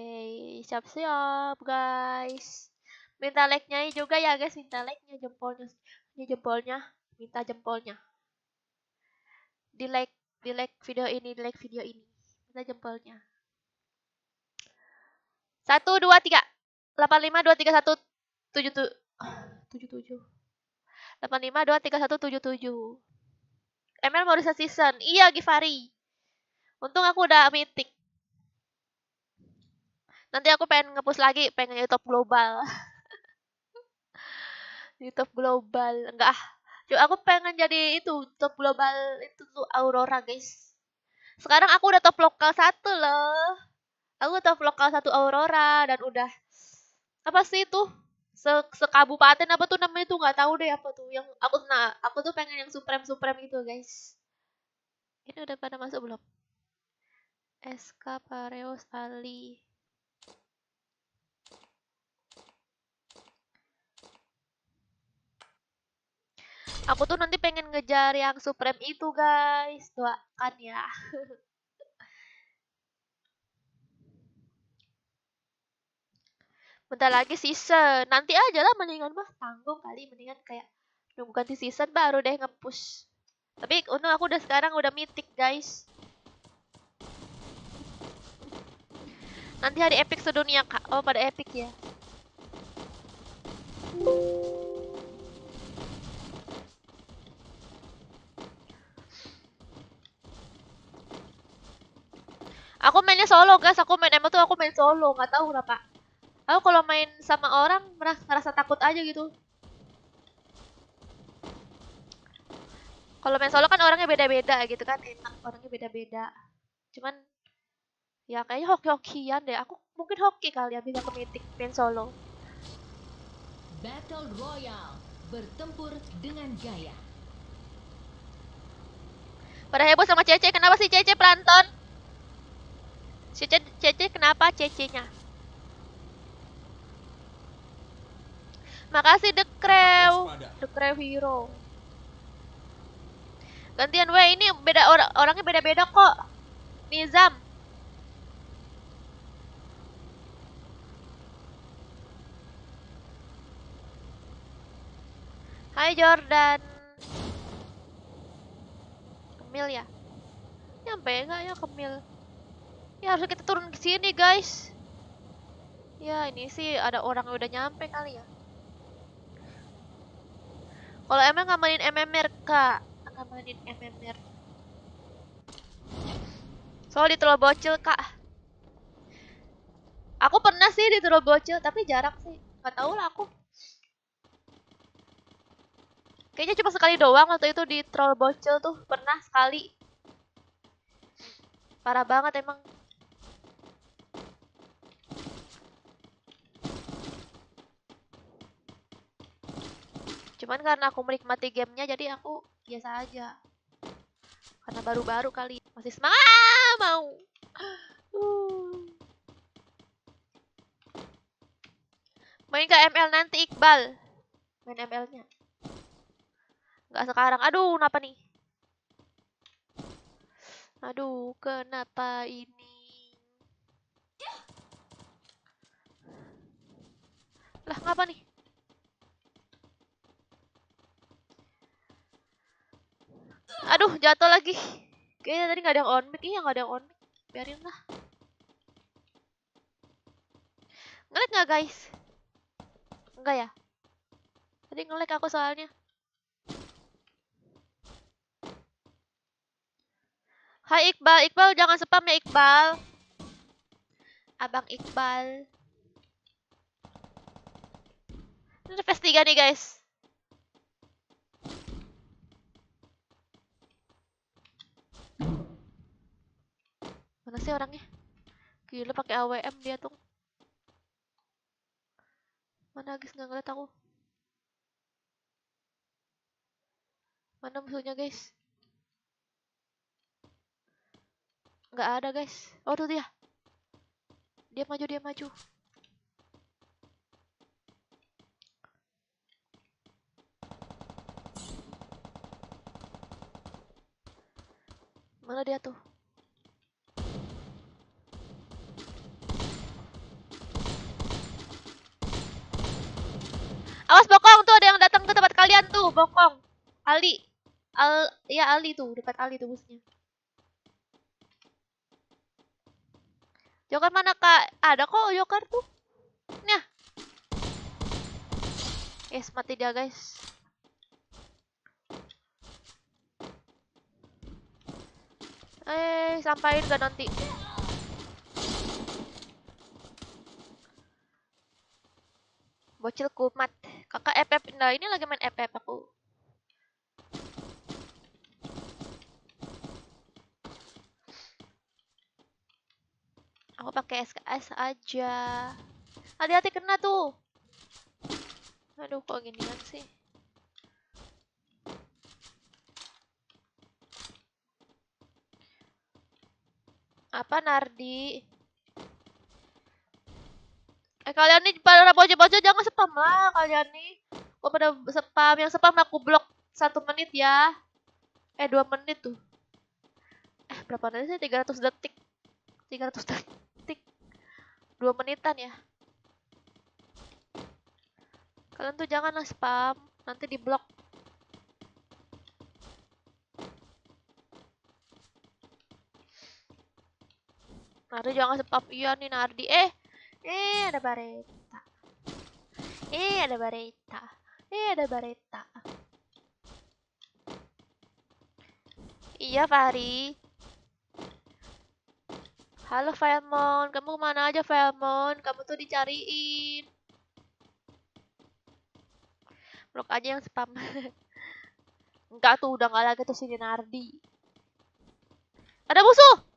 siap-siap guys. Minta like-nya juga ya guys, minta like-nya jempolnya. Ini jempolnya, minta jempolnya. Di like video ini, minta jempolnya. 1 2 3 85 2 3 1 77 85 2 3 1 77. ML mau reset season. Iya, Givari. Untung aku udah mythic. Nanti aku pengen nge-push lagi, pengen jadi top global. Di top global. Enggak ah. Cuma aku pengen jadi itu top global itu tuh Aurora, guys. Sekarang aku udah top lokal 1 loh. Aku top lokal 1 Aurora dan udah apa sih itu? Sekabupaten apa tuh namanya tuh nggak tahu deh apa tuh yang aku tuh pengen yang supreme gitu guys. Ini udah pada masuk belum? SK Pareos Ali. Aku tuh nanti pengen ngejar yang supreme itu guys. Doakan ya. Bentar lagi season. Nanti aja lah mendingan mah tanggung kali. Mendingan kayak nunggu ganti season baru deh nge-push. Tapi untung aku udah sekarang udah mythic, guys. Nanti hari epic sedunia, Kak. Oh, pada epic ya. Aku mainnya solo, guys. Aku main ML tuh aku main solo, nggak tahu kenapa. Aku kalau main sama orang ngerasa takut aja gitu. Kalau main solo kan orangnya beda-beda gitu kan, enak orangnya beda-beda. Cuman ya kayaknya hoki-hokian deh. Aku mungkin hoki kali ya bisa ke mythic main solo. Battle Royale. Bertempur dengan gaya. Pada heboh sama Cece, kenapa sih Cece Planton? Cece kenapa Cece-nya? Makasih The Crew, Waspada. The Crew Hero. Gantian ini beda orangnya beda-beda kok. Nizam. Hai Jordan. Kemil ya? Nyampe nggak ya Kemil? Ya harus kita turun ke sini guys. Ya ini sih ada orang yang udah nyampe kali ya. Kalau emang ngamanin MMR kak, ngamanin MMR. Soal di Troll Bocil kak. Aku pernah sih di Troll Bocil tapi jarang sih. Gak tau lah aku. Kayaknya cuma sekali doang waktu itu di Troll Bocil tuh pernah sekali. Parah banget emang. Cuman karena aku menikmati gamenya jadi aku biasa aja. Karena baru-baru kali masih semangat mau. Main ke ML nanti Iqbal. Main ML-nya. Nggak sekarang. Aduh, kenapa nih? Aduh, kenapa ini? Lah, ngapa nih? Aduh, jatuh lagi. Kayaknya tadi nggak ada yang on mic. Iya, nggak ada yang on mic. Biarin lah. Nge-lag nggak, guys? Enggak ya? Tadi nge-lag aku soalnya. Hai Iqbal. Iqbal jangan spam ya Iqbal. Abang Iqbal. Ini phase 3 nih, guys. Mana sih orangnya? Gila pakai AWM dia tuh. Mana guys nggak ngeliat aku. Mana musuhnya guys? Nggak ada guys. Oh tuh dia. Dia maju. Mana dia tuh? Awas bokong tuh ada yang datang ke tempat kalian tuh, bokong. Ali. Ya Ali tuh, dekat Ali tuh busnya. Joker mana kak? Ada kok Joker tuh. Nah. Yes, mati dia guys. Sampain gak nanti? Bocil kumat. Kakak FF. Nah ini lagi main FF aku. Aku pakai SKS aja. Hati-hati kena tuh. Aduh kok ginian sih. Apa Nardi? Kalian nih pada bocil-bocil jangan spam lah kalian nih. Kok pada spam? Yang spam aku blok 1 menit ya. 2 menit tuh. Berapa menit sih? 300 detik. 300 detik. 2 menitan ya. Kalian tuh janganlah spam. Nanti di blok. Nardi jangan spam. Iya nih Nardi. Ada Bareta. Ada Bareta. Ada Bareta. Iya Fahri. Halo Velmon, kamu mana aja Velmon? Kamu tuh dicariin. Blok aja yang spam. Enggak tuh, udah nggak lagi tuh si Nardi. Ada musuh.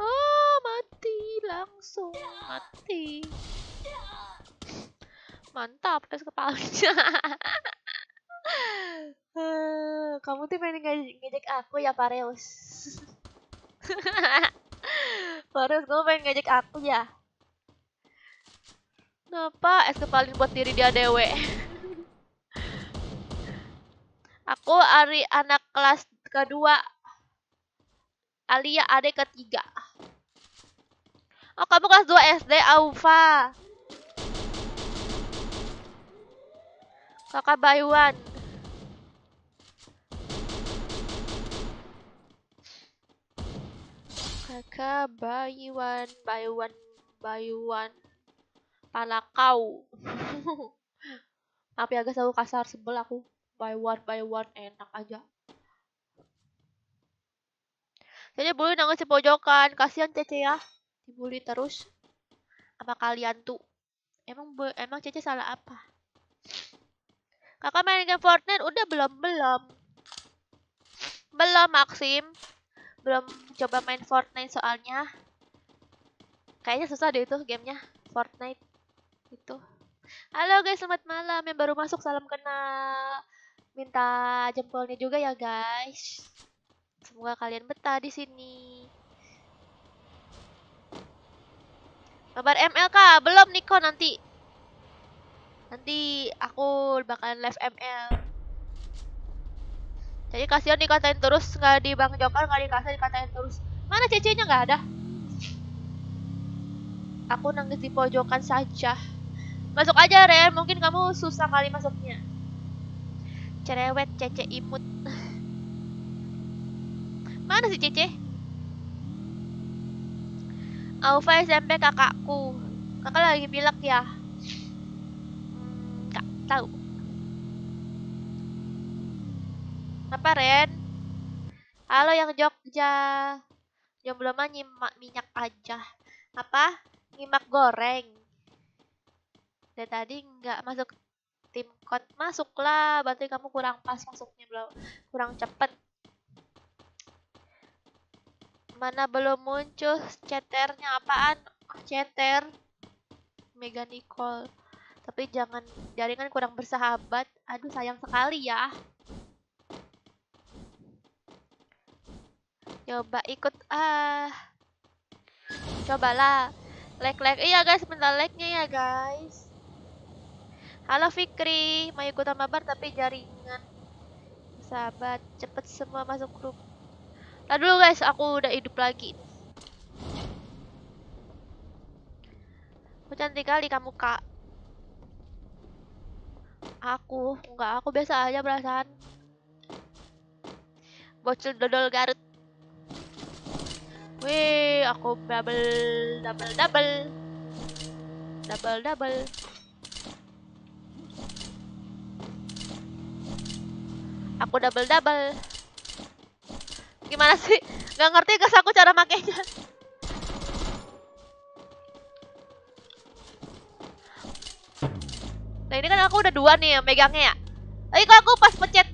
Oh, mati langsung mati. Mantap, tes kepalanya. Kamu tuh pengen ngejek aku ya Pareus. Pareus, kamu pengen ngejek aku ya? Kenapa es kepalin buat diri dia dewe? Aku Ari anak kelas kedua. Alia adik ketiga. Oh, kamu kelas 2 SD, Aufa. Kakak Bayuan. Kakak Bayuan. Palakau. Maaf ya guys, aku kasar, sebel aku. Bayuan enak aja. Jadi bully nangis di pojokan. Kasihan Cece ya. Dibully terus. Apa kalian tuh? Emang Cece salah apa? Kakak main game Fortnite udah belum? Belum Maxim. Belum coba main Fortnite soalnya. Kayaknya susah deh itu gamenya Fortnite itu. Halo guys, selamat malam. Yang baru masuk salam kenal. Minta jempolnya juga ya guys. Semoga kalian betah di sini. Kabar ML kah? Belum Niko, nanti aku bakalan live ML. Jadi kasihan dikatain terus, nggak di Bang Jokar, nggak dikatain terus. Mana Cece-nya nggak ada? Aku nangis di pojokan saja. Masuk aja Ren, mungkin kamu susah kali masuknya. Cerewet Cece imut. Mana sih Cece? Aufa SMP kakakku. Kakak lagi pilek ya? Gak tahu. Apa Ren? Halo yang Jogja. Jomblo mah nyimak minyak aja. Apa? Nyimak goreng. Dari tadi nggak masuk tim kod. Masuklah, berarti kamu kurang pas masuknya, kurang cepet. Mana belum muncul chaternya, apaan? Chater Mega Nicole. Tapi jangan, jaringan kurang bersahabat. Aduh sayang sekali ya. Coba ikut cobalah. Like. Iya guys, minta like-nya ya guys. Halo Fikri, mau ikutan mabar tapi jaringan. Sahabat, cepet semua masuk grup. Dulu guys, aku udah hidup lagi. Cantik kali kamu kak. Enggak, aku biasa aja perasaan. Bocil dodol Garut. Wih, aku double. Aku double. Gimana sih? Gak ngerti guys aku cara makainya. Nah ini kan aku udah 2 nih yang megangnya ya. Tapi kok aku pas pencet.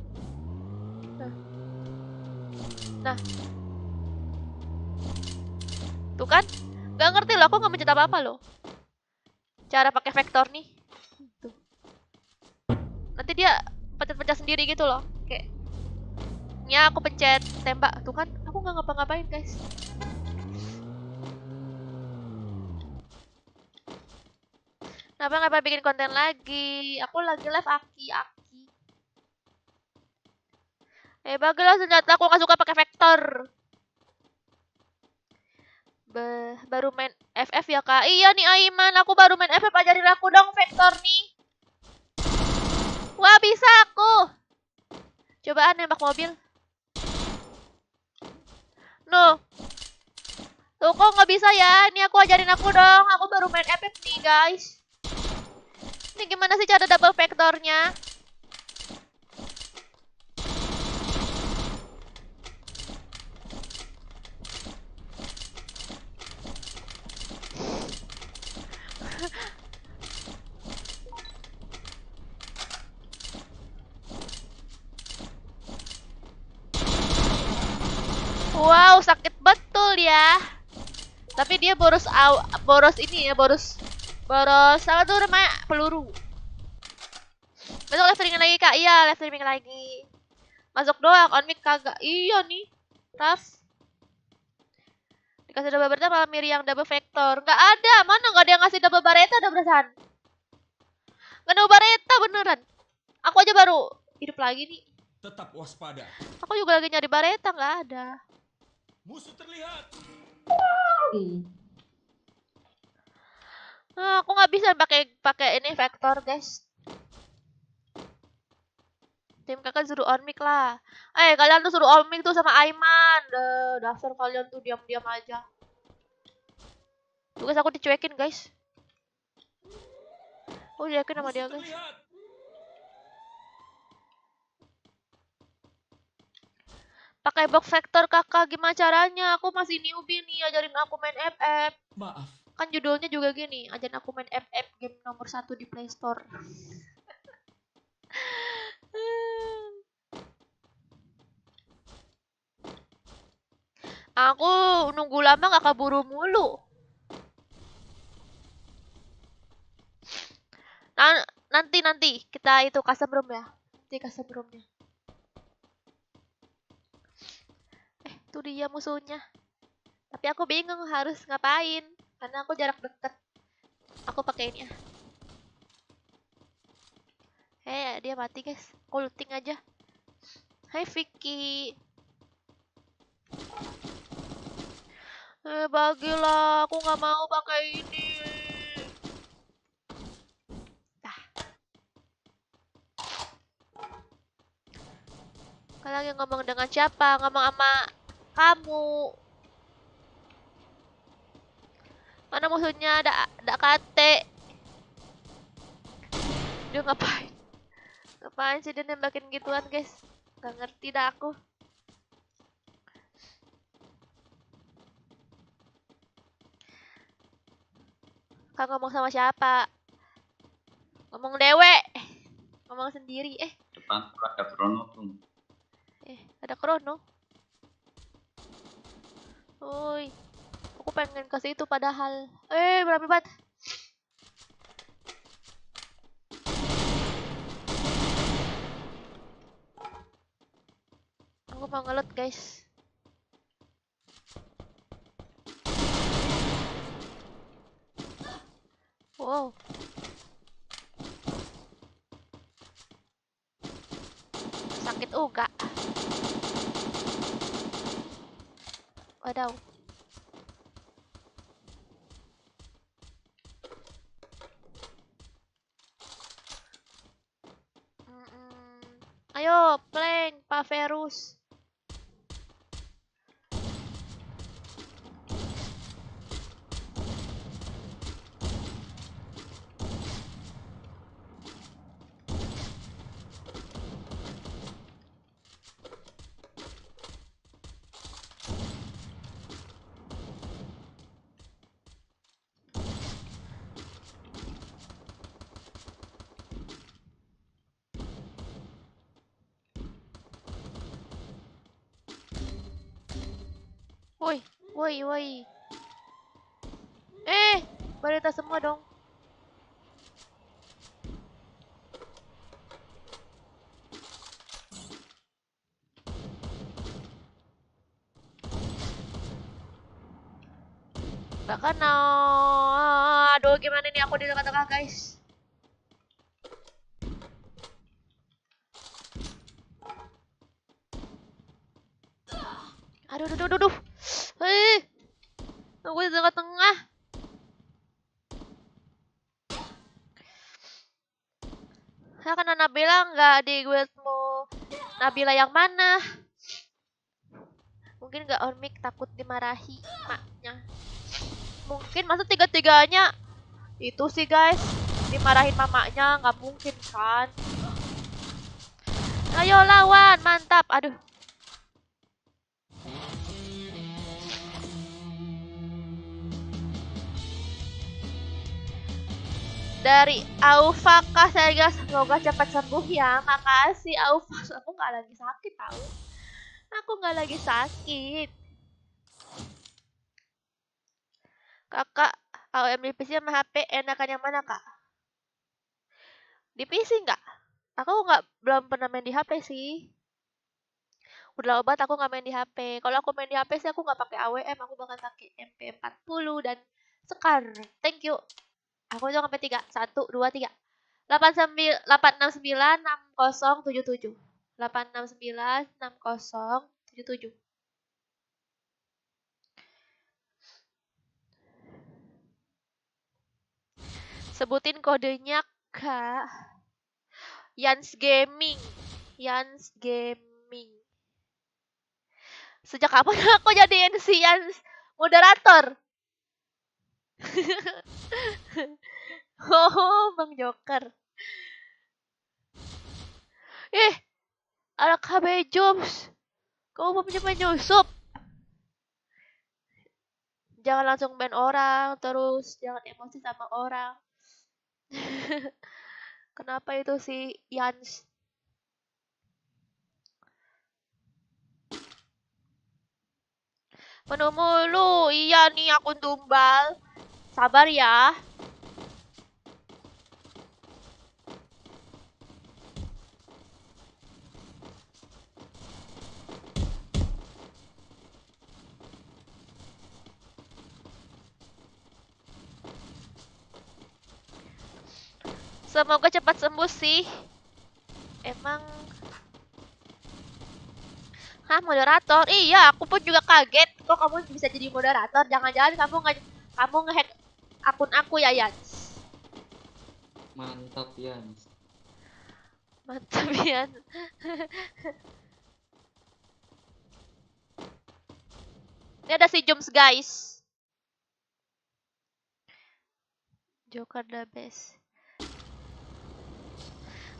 Nah. Tuh kan? Gak ngerti loh, aku gak mencet apa-apa loh. Cara pakai vektor nih. Tuh. Nanti dia pencet-pencet sendiri gitu loh. Kayak nya aku pencet tembak. Tuh kan? Aku gak ngapa-ngapain guys. Kenapa bikin konten lagi? Aku lagi live Aki. Bagus senjata aku gak suka pakai vektor. Baru main FF ya kak? Iya nih Aiman, aku baru main FF, ajarin aku dong vektor nih. Wah bisa aku. Cobaan nembak mobil. No. Tuh kok nggak bisa ya? Ini aku ajarin aku dong. Aku baru main FF nih guys. Ini gimana sih cara double vektornya? Wow, sakit betul ya. Tapi dia boros ini ya, boros apa tuh namanya? Peluru. Besok live streaming lagi Kak. Iya, live streaming lagi. Masuk doang, on mic kagak. Iya nih. Raf. Dikasih double berita malah Miri yang double vektor. Nggak ada, mana nggak ada yang ngasih double bareta ada perasaan. Nggak ada double bareta beneran. Aku aja baru hidup lagi nih. Tetap waspada. Aku juga lagi nyari bareta, nggak ada. Musuh terlihat. Aku nggak bisa pakai ini vektor guys. Tim kakak suruh on mic lah. Kalian tuh suruh on mic tuh sama Aiman. Dasar kalian tuh diam-diam aja. Tuh guys, aku dicuekin guys. Oh, dicuekin sama dia guys. Pakai box vektor kakak, gimana caranya? Aku masih newbie nih, ajarin aku main FF. Maaf. Kan judulnya juga gini, ajarin aku main FF, game nomor 1 di Play Store. Aku nunggu lama gak keburu mulu. Nanti kita itu custom room ya. Nanti custom roomnya. Itu dia musuhnya. Tapi aku bingung harus ngapain karena aku jarak deket. Aku pakai ini ya. Dia mati guys. Aku looting aja. Hai Vicky. Bagilah, aku nggak mau pakai ini. Kalian lagi ngomong dengan siapa? Ngomong sama kamu. Mana musuhnya? Ada kate. Dia ngapain? Ngapain sih dia nembakin gituan guys? Gak ngerti dah aku. Kak ngomong sama siapa? Ngomong dewe. Ngomong sendiri. Depan tuh ada Krono tuh. Ada Krono. Woi. Aku pengen kasih itu padahal. Berapa banget? Aku mau ngelot guys. Wow. Sakit juga. Wadaw. Ayo, plank, Pak Ferus. Woi. Barita semua dong. Gak kena. Aduh, gimana nih aku di tengah-tengah, guys. Aduh. Aku di tengah-tengah. Karena Nabila nggak di guildmu. Nabila yang mana? Mungkin nggak on mic, takut dimarahi maknya. Mungkin maksud tiga-tiganya itu sih guys, dimarahin mamanya nggak mungkin kan. Ayo lawan, mantap. Aduh. Dari Aufa saya guys, semoga cepat sembuh ya. Makasih Aufa, aku nggak lagi sakit tahu. Aku nggak lagi sakit. Kakak, AOM di PC sama HP enakan yang mana kak? Di PC nggak? Aku belum pernah main di HP sih. Udah obat aku nggak main di HP. Kalau aku main di HP sih aku nggak pakai AWM, aku bakal pakai MP40 dan Sekar. Thank you. Aku hitung sampai 3. 1, 2, 3. 869 6077. 869 6077. Sebutin kodenya kak. Yans Gaming. Yans Gaming. Sejak kapan aku jadiin si Yans moderator? Oh, Bang Joker. Anak KB Jobs. Kamu mau main nyusup? Jangan langsung ban orang, terus jangan emosi sama orang. Kenapa itu si Yans? Penuh mulu. Iya nih akun tumbal. Sabar ya. Semoga cepat sembuh sih. Emang moderator? Iya, aku pun juga kaget. Kok kamu bisa jadi moderator? Jangan-jangan kamu ngehack akun aku ya, Yans? Mantap, Yans. Mantap, Yans. Ini ada si Jums, guys. Joker the best.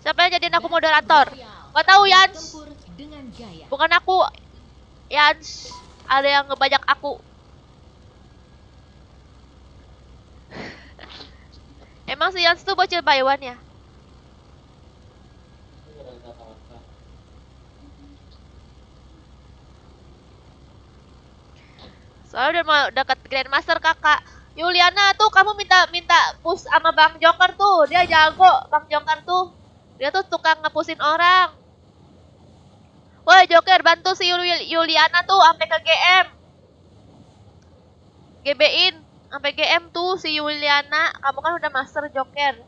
Siapa yang jadiin aku moderator? Gak tahu, Yans. Bukan aku, Yans. Ada yang ngebajak aku. Emang si Yans tuh bocil Baywan ya? Soalnya udah mau deket Grandmaster kakak. Yuliana tuh kamu minta push sama Bang Joker tuh. Dia jago, Bang Joker tuh. Dia tuh tukang ngepusin orang. Woi Joker, bantu si Yuliana tuh sampai ke GM. GB-in sampai GM tuh si Yuliana. Kamu kan udah master Joker.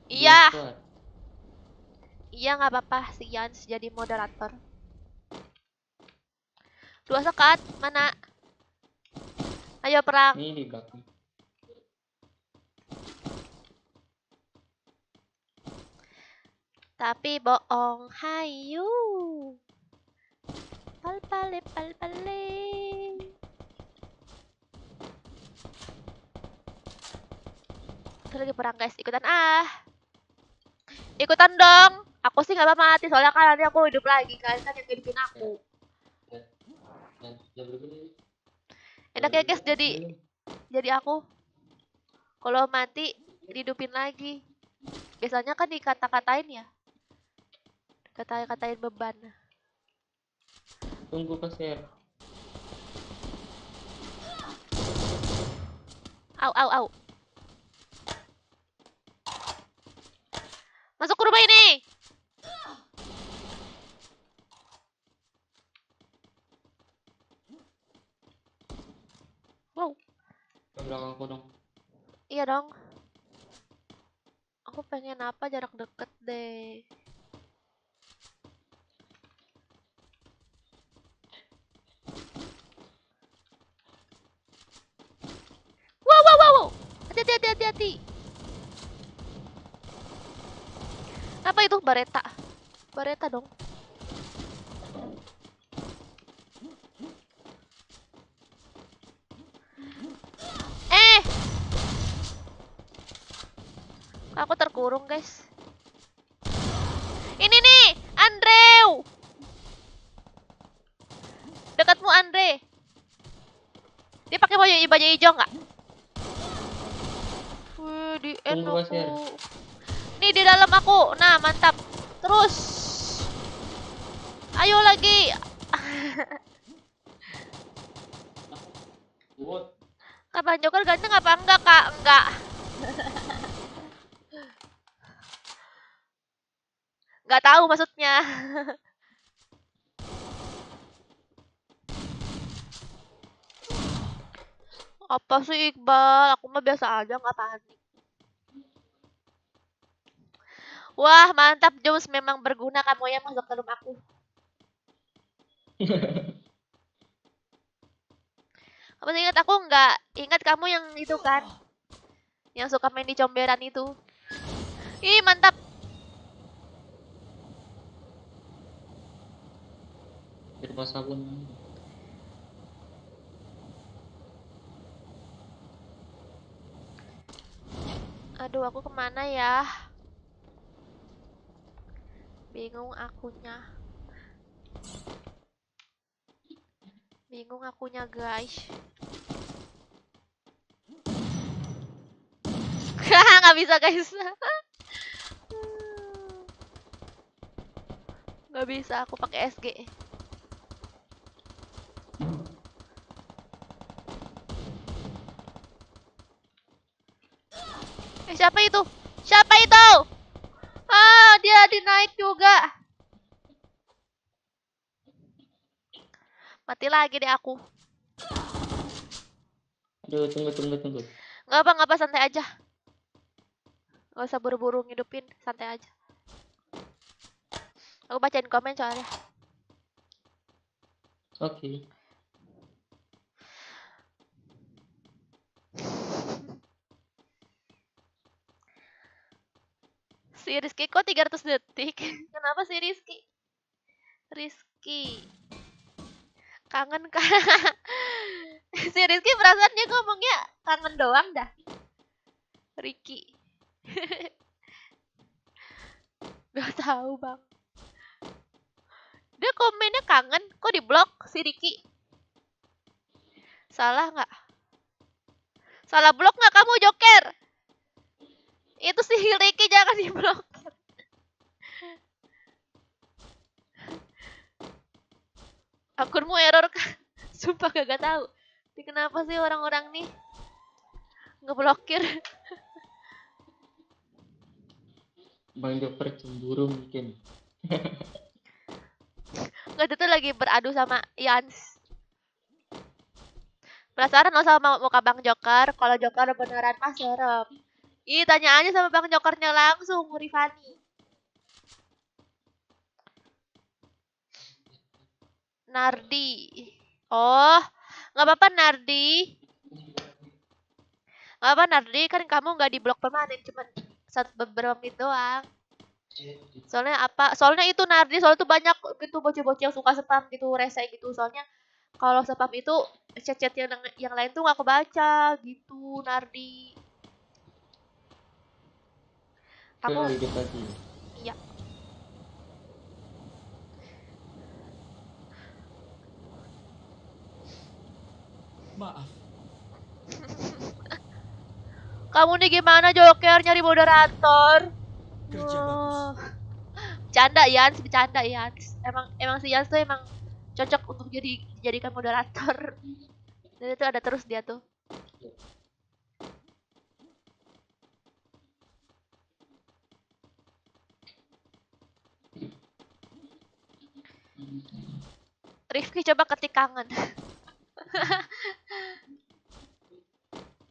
Iya. Iya nggak apa-apa si Yans jadi moderator. 2 sekat mana? Ayo perang. Ini di belakang. Tapi bohong, hayu. Pal pale. Itu lagi perang guys, ikutan ikutan dong. Aku sih nggak apa mati soalnya kan nanti aku hidup lagi kan yang hidupin aku. Enak ya guys jadi aku. Kalau mati dihidupin lagi. Biasanya kan dikata-katain ya. Kata-katain beban. Tunggu Kasir. Au. Masuk ke rumah ini. Wow. Ke belakangku dong. Iya dong. Aku pengen apa jarak deket deh. Wow. Hati-hati. Apa itu Bareta? Bareta dong. Aku terkurung, guys. Ini nih, Andrew. Dekatmu Andre. Dia pakai baju hijau nggak? Wih, di end Tunggu, aku. Sir. Nih di dalam aku. Nah, mantap. Terus. Ayo lagi. Kak Bang Joker ganteng apa enggak, Kak? Enggak. Enggak tahu maksudnya. Apa sih Iqbal? Aku mah biasa aja, nggak panik. Wah, mantap Jones, memang berguna kamu yang masuk ke rumah aku. Kamu masih ingat aku nggak? Ingat kamu yang itu kan? Yang suka main di comberan itu. Ih, mantap. Di rumah sabun. Aduh, aku kemana ya? Bingung akunya. Bingung akunya, guys. Nggak bisa, guys. Nggak bisa, aku pakai SG. Siapa itu? Siapa itu? Ah, dia dinaik juga. Mati lagi deh aku. Aduh, tunggu. Nggak apa, santai aja. Nggak usah buru-buru ngidupin, santai aja. Aku bacain komen soalnya. Oke. Si Rizky kok 300 detik? Kenapa sih Rizky? Rizky. Kangen kan? Si Rizky perasaan dia ngomongnya kangen doang dah. Ricky. Gak tahu bang. Dia komennya kangen, kok diblok si Ricky? Salah nggak? Salah blok nggak kamu Joker? Itu si Ricky jangan diblok. Akunmu error kan? Sumpah gak tahu. Tapi kenapa sih orang-orang nih ngeblokir? Bang Joker cemburu mungkin. Nggak, dia tuh lagi beradu sama Yans. Penasaran lo sama muka Bang Joker? Kalau Joker beneran mah serem. Ih, tanya aja sama Bang Jokernya langsung, Rifani. Nardi. Oh, nggak apa-apa Nardi. Nggak apa Nardi, kan kamu nggak diblok permanen, cuma beberapa menit doang. Soalnya apa? Soalnya itu Nardi, soalnya tuh banyak gitu bocil-bocil yang suka spam gitu, rese gitu. Soalnya kalau spam itu chat-chat yang lain tuh nggak kebaca gitu, Nardi. Kamu Hidup lagi. iya. Maaf, Kamu nih gimana Joker nyari moderator? kerja bagus. Bercanda Yans, bercanda Yans. Emang si Yans tuh emang cocok untuk dijadikan moderator. Dan itu ada terus dia tuh. Rifki coba ketik kangen.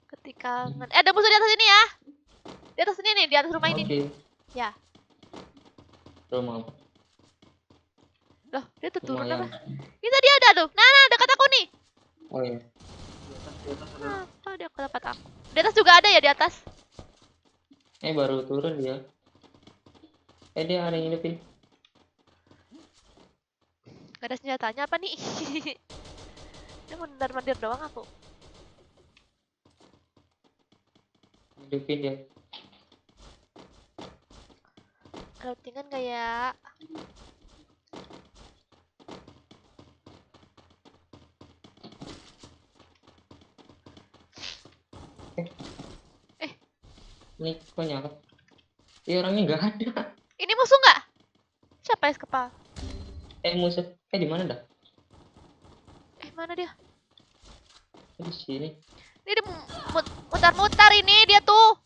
Ketik kangen. Ada musuh di atas ini ya. Di atas ini nih, di atas rumah ini. Oke. Ya. Rumah Loh, dia tuh turun lumayan. apa? Itu dia ada tuh. Nah, dekat aku nih. Oh iya. Apa dia ke tempat aku? Di atas juga ada ya di atas. Baru turun dia. Dia ada yang hidupin. Gak ada senjatanya apa nih? Ini mondar-mandir doang aku. Hidupin dia. Routingan gak ya? Ini kok nyala? Orangnya nggak ada. Ini musuh nggak? Siapa es kepal? Musuh. Di mana dah? Mana dia? Di sini. Ini dia mutar-mutar ini dia tuh.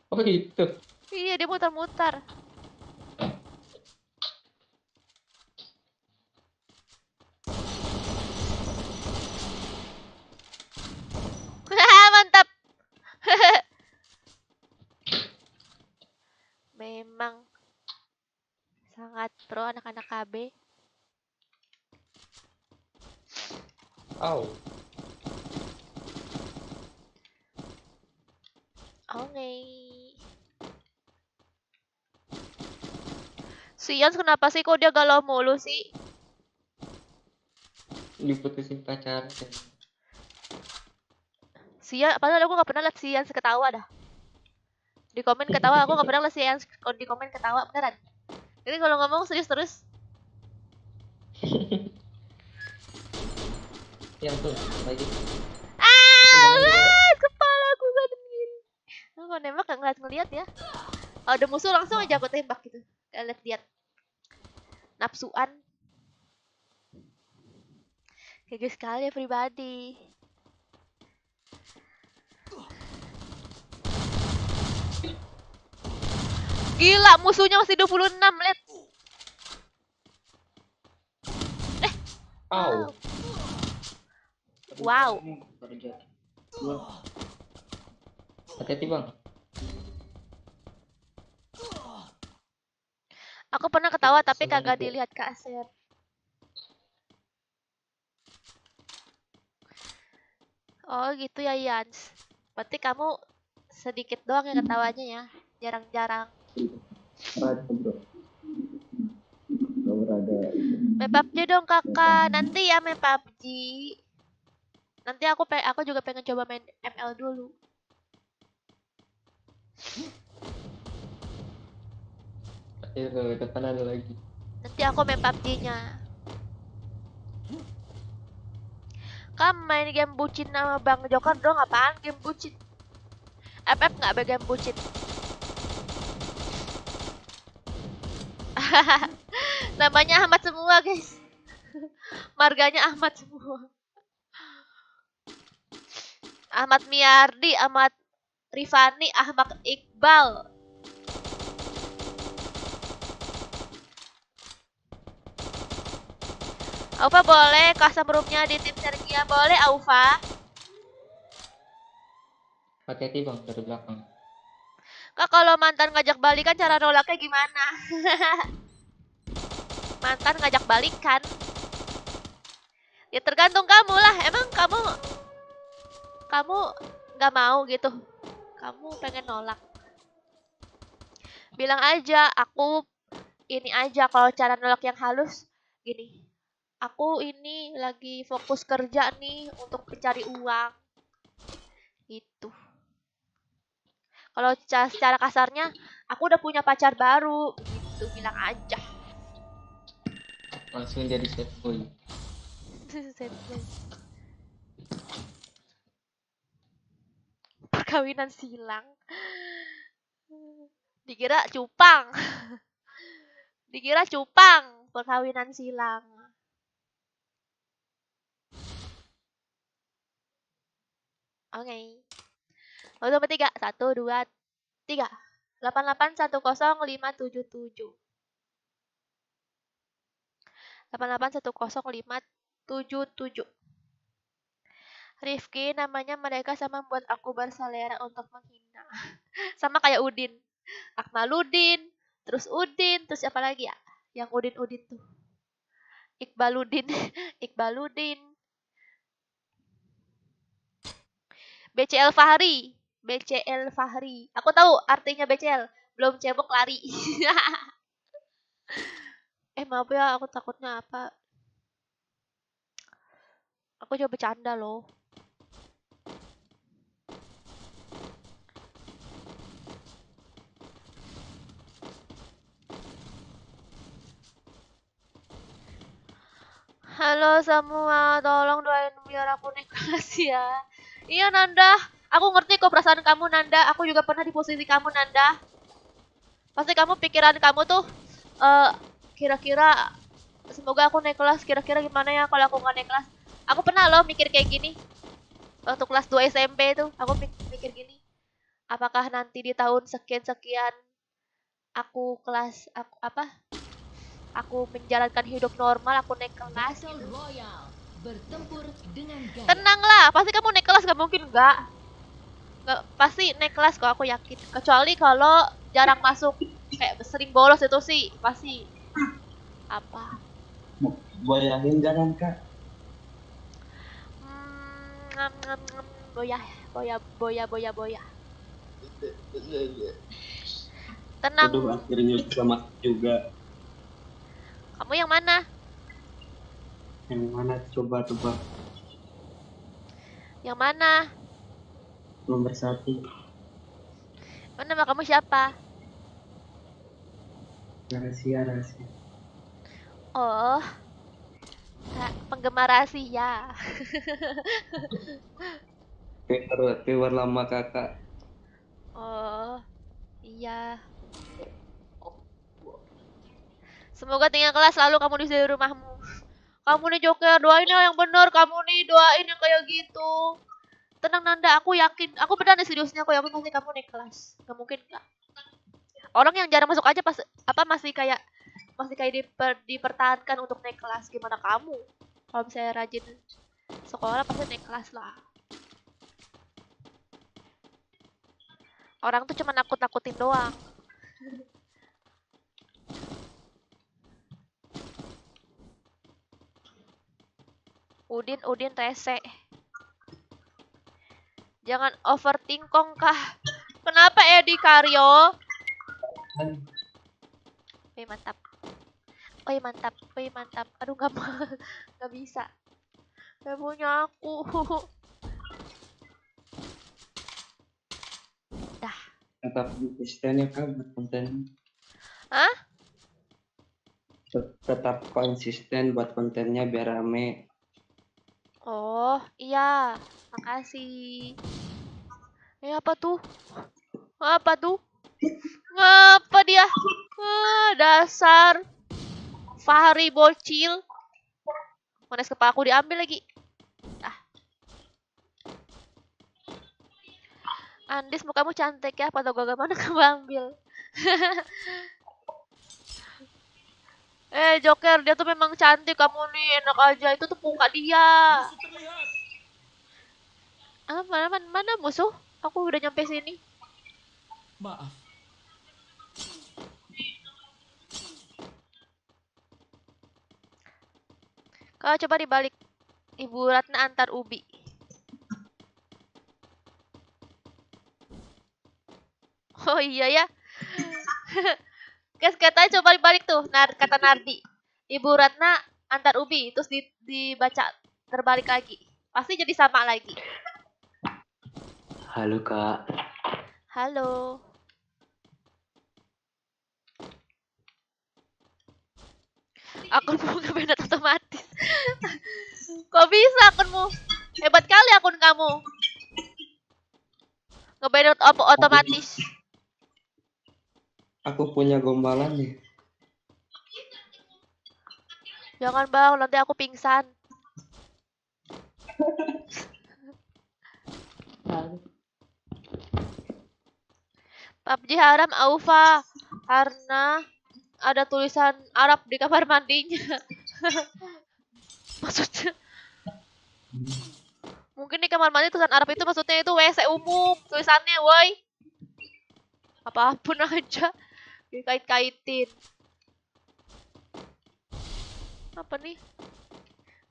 Oh itu. Iya dia mutar-mutar. Mantap. Memang sangat pro anak-anak KB. Oh. Oke. Si Yans kenapa sih kok dia galau mulu sih? Diputusin pacar. Padahal aku gak pernah liat si Yans ketawa dah. Di komen ketawa, aku gak pernah liat si Yans di komen ketawa, beneran. Jadi kalau ngomong serius terus. Yang tuh lagi. Kepala aku gak dingin. Aku kalau nembak gak ngeliat ya. Kalau ada musuh langsung aja aku tembak gitu. Gak liat. Napsuan. Kayak sekali everybody. Gila, musuhnya masih 26, lihat. Oh. Wow. Hati-hati bang. Aku pernah ketawa tapi kagak dilihat Kak Aser. Oh gitu ya Yans. Berarti kamu sedikit doang yang ketawanya ya. Jarang-jarang. Main PUBG dong kakak. Nanti ya main PUBG. Nanti aku juga pengen coba main ML dulu. Depan ada lagi. Nanti aku main PUBG-nya. Kamu main game bucin sama Bang Joker dong, apaan game bucin? FF nggak ada game bucin. Namanya Ahmad semua guys. Marganya Ahmad semua. Ahmad Miardi, Ahmad Rifani, Ahmad Iqbal. Aufa boleh custom roomnya di tim Sergia, boleh Aufa. Hati-hati bang dari belakang. Kak kalau mantan ngajak balikan cara nolaknya gimana? Mantan ngajak balikan? Ya tergantung kamu lah. Emang kamu nggak mau gitu? Kamu pengen nolak? Bilang aja, aku ini aja kalau cara nolak yang halus gini. Aku ini lagi fokus kerja nih untuk mencari uang. Gitu. Kalau secara kasarnya, aku udah punya pacar baru. Gitu, bilang aja. Langsung jadi set boy. Perkawinan silang. Dikira cupang. Dikira cupang. Perkawinan silang. Oke. Okay. Lalu nomor 3. 1, 2, 3. 88100577. 88100577. Rifki namanya mereka sama membuat aku berselera untuk menghina. Sama kayak Udin. Akmaludin, terus Udin, terus apa lagi ya? Yang Udin-Udin tuh. Iqbaludin, Iqbaludin. BCL Fahri, BCL Fahri. Aku tahu artinya BCL. belum cebok lari. Maaf ya, aku takutnya apa? Aku coba bercanda loh. Halo semua, tolong doain biar aku naik kelas ya. Iya Nanda, aku ngerti kok perasaan kamu Nanda. Aku juga pernah di posisi kamu Nanda. Pasti kamu pikiran kamu tuh kira-kira semoga aku naik kelas. Kira-kira gimana ya kalau aku nggak naik kelas? Aku pernah loh mikir kayak gini. Waktu kelas 2 SMP tuh, aku mikir gini. Apakah nanti di tahun sekian-sekian aku kelas aku menjalankan hidup normal, aku naik kelas Battle gitu. Royale. Bertempur dengan gaya. Tenanglah, pasti kamu naik kelas gak mungkin enggak. Nggak, pasti naik kelas kok aku yakin. Kecuali kalau jarang masuk, kayak sering bolos itu sih pasti apa? Boyahin jangan kak. Boya, boya. Tenang. Aduh akhirnya bisa masuk juga. Kamu yang mana? Yang mana coba. Yang mana? Nomor 1. Mana nama kamu siapa? Rahasia. Oh, penggemar rahasia. Viewer lama kakak. Oh, iya. Semoga tinggal kelas selalu kamu di rumahmu. Kamu nih Joker, doain yang bener. Kamu nih doain yang kayak gitu. Tenang Nanda, aku yakin. Aku beneran nih seriusnya, aku yakin pasti kamu naik kelas. Gak mungkin gak. Orang yang jarang masuk aja pas masih kayak dipertahankan untuk naik kelas. Gimana kamu? Kalau misalnya rajin sekolah pasti naik kelas lah. Orang tuh cuma nakut-nakutin doang. Udin rese. Jangan overthinkong kah? Kenapa Edi Karyo? Mantap. Aduh gak bisa. Gak punya aku. Dah. Tetap konsisten ya kak buat konten. Hah? Tetap konsisten buat kontennya biar rame. Oh, iya. Makasih. Apa tuh? Ngapa dia? Dasar Fahri bocil. Mana kepala aku diambil lagi. Andis, mukamu cantik ya. Foto gue mana kamu ambil? Joker, dia tuh memang cantik. Kamu nih enak aja. Itu tuh muka dia. Musuh terlihat. Mana musuh? Aku udah nyampe sini. Maaf. Kau coba dibalik. Ibu Ratna antar ubi. Oh iya ya. Guys, katanya coba dibalik tuh. Kata Nardi. Ibu Ratna antar ubi. Terus dibaca terbalik lagi. Pasti jadi sama lagi. Halo kak. Halo. Akunmu nge-banned otomatis. Kok bisa akunmu? Hebat kali akun kamu. Nge-banned otomatis. Aku punya gombalan nih. Jangan bang, nanti aku pingsan. PUBG haram Aufa karena ada tulisan Arab di kamar mandinya. Maksudnya mungkin di kamar mandi tulisan Arab itu maksudnya itu WC umum tulisannya, woi. Apapun aja dikait-kaitin. Apa nih?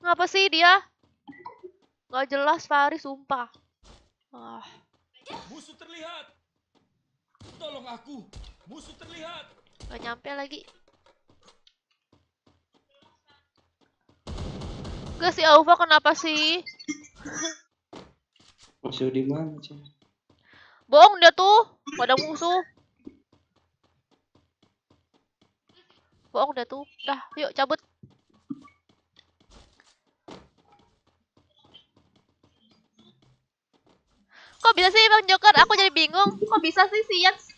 Ngapa sih dia? Gak jelas Fahri, sumpah. Musuh terlihat. Tolong aku. Musuh terlihat. Gak nyampe lagi. Gak si Aufa kenapa sih? Musuh di mana sih? Bohong dia tuh. Pada musuh. Bohong dia tuh. Dah, yuk cabut. Kok bisa sih Bang Joker? Aku jadi bingung. Kok bisa sih si Yans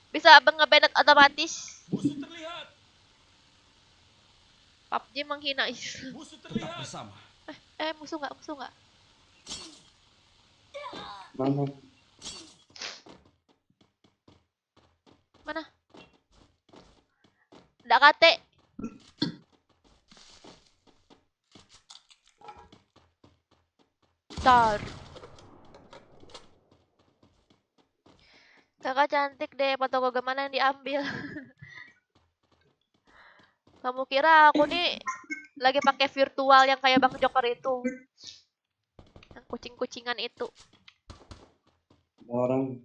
bisa nge-banned otomatis? Musuh terlihat. PUBG menghina. Musuh terlihat. Tetap bersama. Musuh nggak? Musuh nggak? Mana? Mana? Nggak kate. Tar. Kakak cantik deh, foto gue mana yang diambil? Kamu kira aku nih lagi pakai virtual yang kayak Bang Joker itu? Yang kucing-kucingan itu. Orang.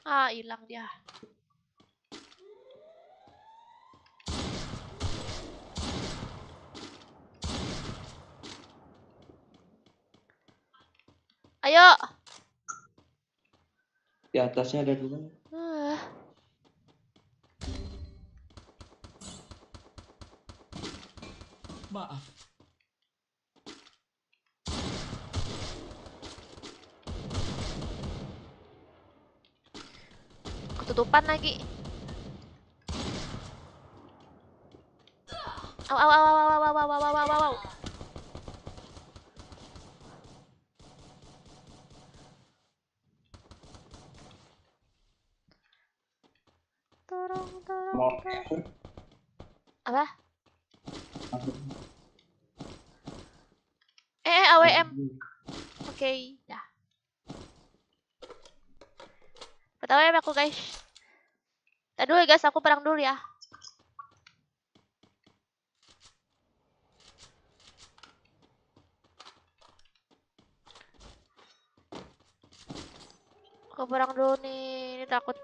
Ah, hilang dia. Ayo. Di atasnya ada 2. Maaf. Ketutupan lagi. Aw aw aw aw aw aw aw aw aw aw. Tolong. Mau. Apa? AWM. Oke, dah. Pertama ya aku guys. Tadi dulu ya guys, aku perang dulu ya. Aku perang dulu nih, ini takut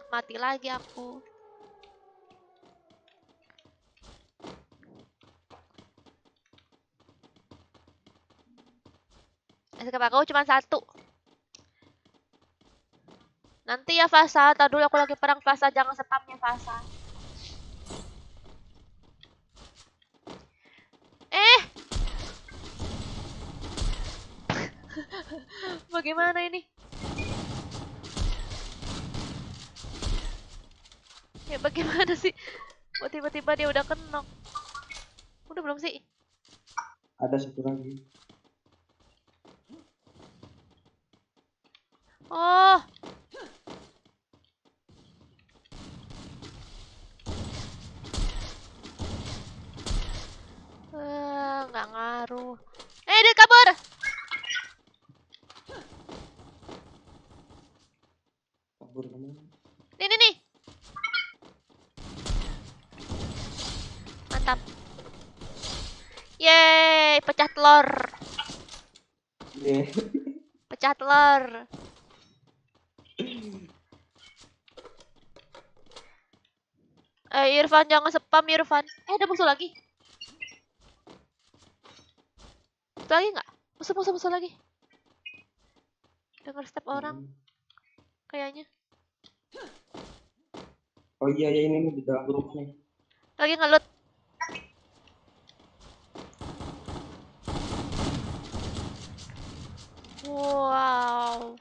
mati lagi aku. SKP aku cuma 1. Nanti ya Fasa, tadi dulu aku lagi perang Fasa, jangan spamnya Fasa. Bagaimana ini? Ya bagaimana sih? Kok tiba-tiba dia udah kenok? Udah belum sih? Ada 1 lagi. Oh. Nggak ngaruh. Dia kabur. Kabur kemana? Nih. Mantap. Yeay, pecah telur. Yeah. Pecah telur. Irfan jangan spam Irfan. Ada musuh lagi. Musuh lagi nggak? Musuh lagi. Dengar step orang. Kayaknya. Oh iya ini di dalam grup nih. Lagi ngelut. Wow.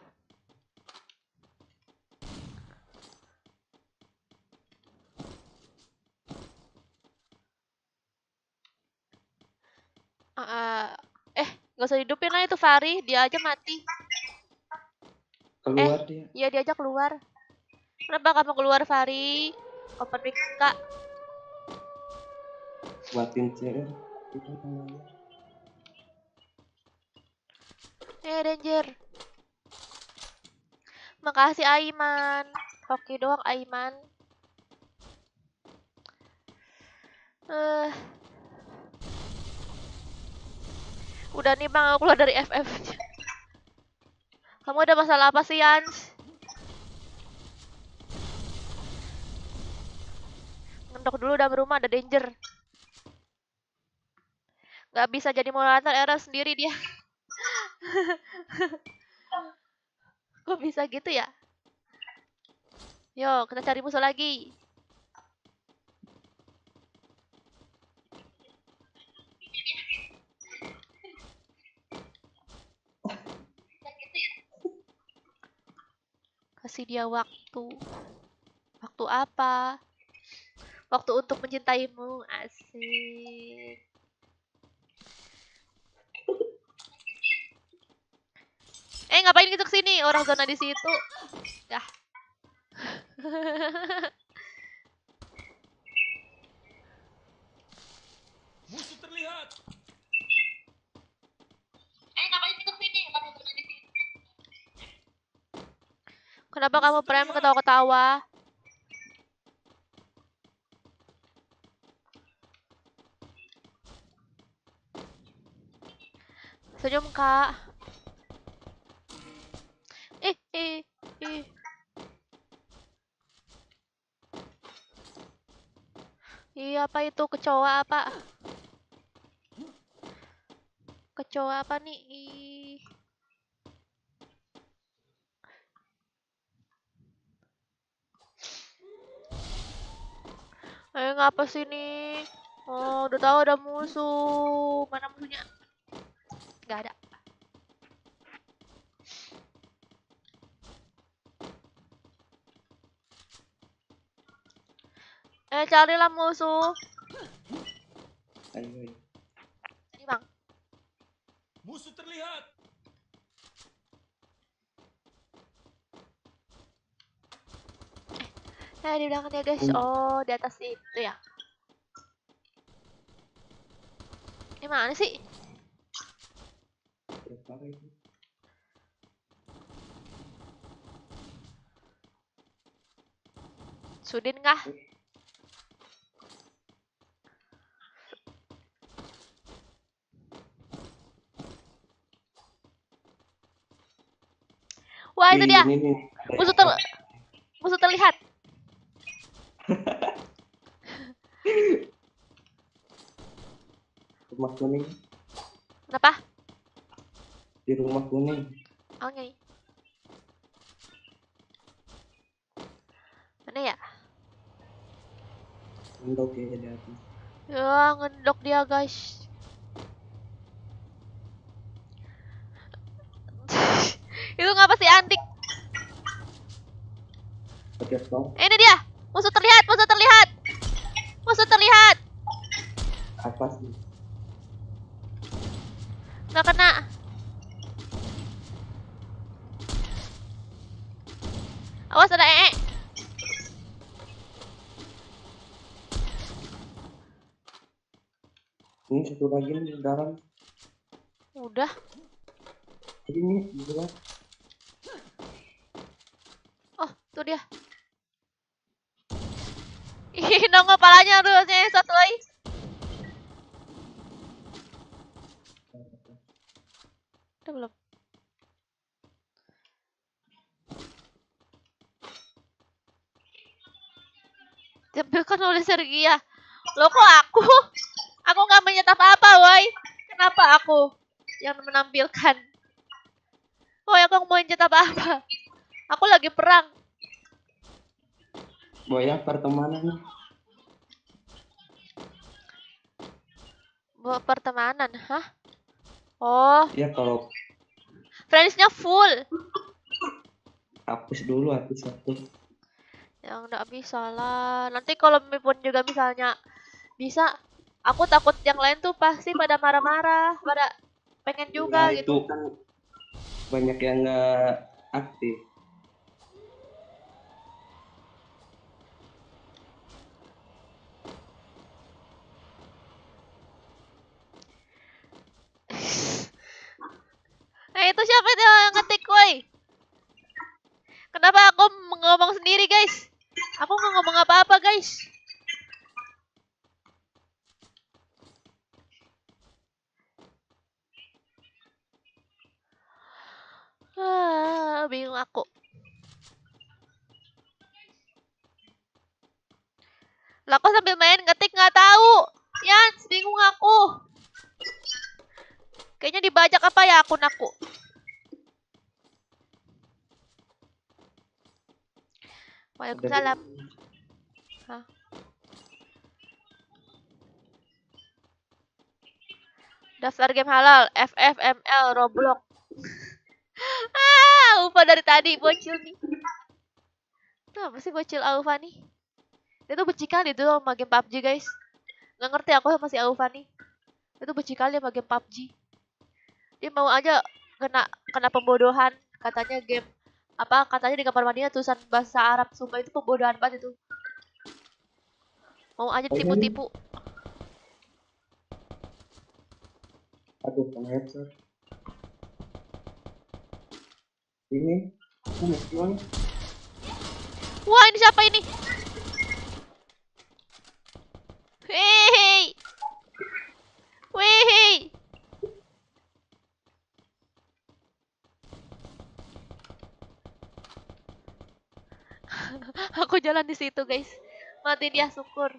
Gak usah hidupin lah itu Fari, dia aja mati. Keluar dia. Iya dia aja keluar. Kenapa kamu keluar Fari? Open mic Kak. Buatin CR. Itu namanya. Danger. Makasih Aiman. Hoki doang Aiman. Udah nih Bang, aku keluar dari FF. Kamu ada masalah apa sih, Yans? Ngendok dulu dalam rumah, ada danger. Gak bisa jadi moderator era sendiri dia. Kok bisa gitu ya? Yo, kita cari musuh lagi. Kasih dia waktu. Waktu apa? Waktu untuk mencintaimu, asik. Ngapain gitu kesini? Orang zona di situ. Dah. Musuh terlihat. Ngapain gitu kesini? Orang zona di situ. Kenapa kamu prem ketawa-ketawa? Senyum, Kak. Ih. Iya, apa itu? Kecoa apa? Kecoa apa nih? Ih. Ngapa sih nih? Oh, udah tahu ada musuh. Mana musuhnya? Gak ada. Carilah musuh. Ayo. Tadi, Bang. Musuh terlihat. Di belakang ya, guys. Oh, di atas itu ya. Mana sih? Sudin kah? Wah, itu dia. Musuh terlihat. Rumah kuning. Kenapa? Di rumah kuning. Oh, nyai. Mana ya? Ngendok ya di atas. Ya, ngendok dia, guys. Itu ngapa sih antik? Pakai stop. Ini dia. Musuh terlihat. Apa sih? Nggak kena. Awas ada Ini satu lagi nih di dalam. Udah. Ini juga. Oh, tuh dia. Ih, nongol palanya harusnya satu lagi. Udah belum? Tampilkan oleh Sergia. Loh, kok aku? Aku nggak menyetak apa, woi. Kenapa aku yang menampilkan? Woi, aku mau mencetak apa? Aku lagi perang. Boya pertemanan. Buat pertemanan, hah? Oh, Ya kalau friends-nya full. hapus dulu satu. Yang nggak bisa lah. Nanti kalau pun juga misalnya bisa, aku takut yang lain tuh pasti pada marah-marah, pada pengen juga Nah, gitu. itu kan banyak yang nggak aktif. Itu siapa itu yang ngetik, woi? Kenapa aku ngomong sendiri, guys? Aku nggak ngomong apa-apa, guys. Bingung aku. Lah kok sambil main ngetik nggak tahu. Yans, bingung aku. Kayaknya dibajak apa ya akun aku. Waalaikumsalam. Hah? Daftar game halal, FFML, Roblox. Ufa dari tadi bocil nih. Itu apa sih bocil Aufa nih? Dia tuh benci kali tuh sama game PUBG guys. Nggak ngerti aku masih Aufa nih. Dia tuh benci kali sama game PUBG. Dia mau aja kena pembodohan. Katanya game apa katanya di kamar mandinya tulisan bahasa Arab. Sumpah itu pembodohan banget itu. Mau aja tipu-tipu. Aduh, kena headshot. Ini, aku mesti mana? Wah, ini siapa ini? Hei. Wih. Aku jalan di situ, guys. Mati dia, syukur.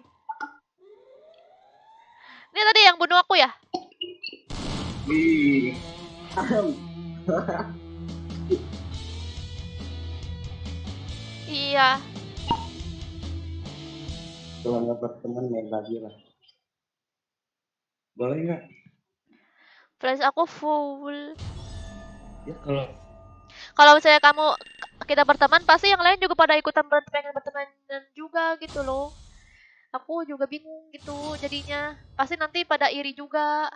Ini tadi yang bunuh aku ya? Wih. Iya. Kalau nggak berteman main lagi lah. Boleh nggak? Flash aku full. Ya Kalau misalnya kita berteman, pasti yang lain juga pada ikutan pengen berteman juga gitu loh. Aku juga bingung gitu jadinya. Pasti nanti pada iri juga.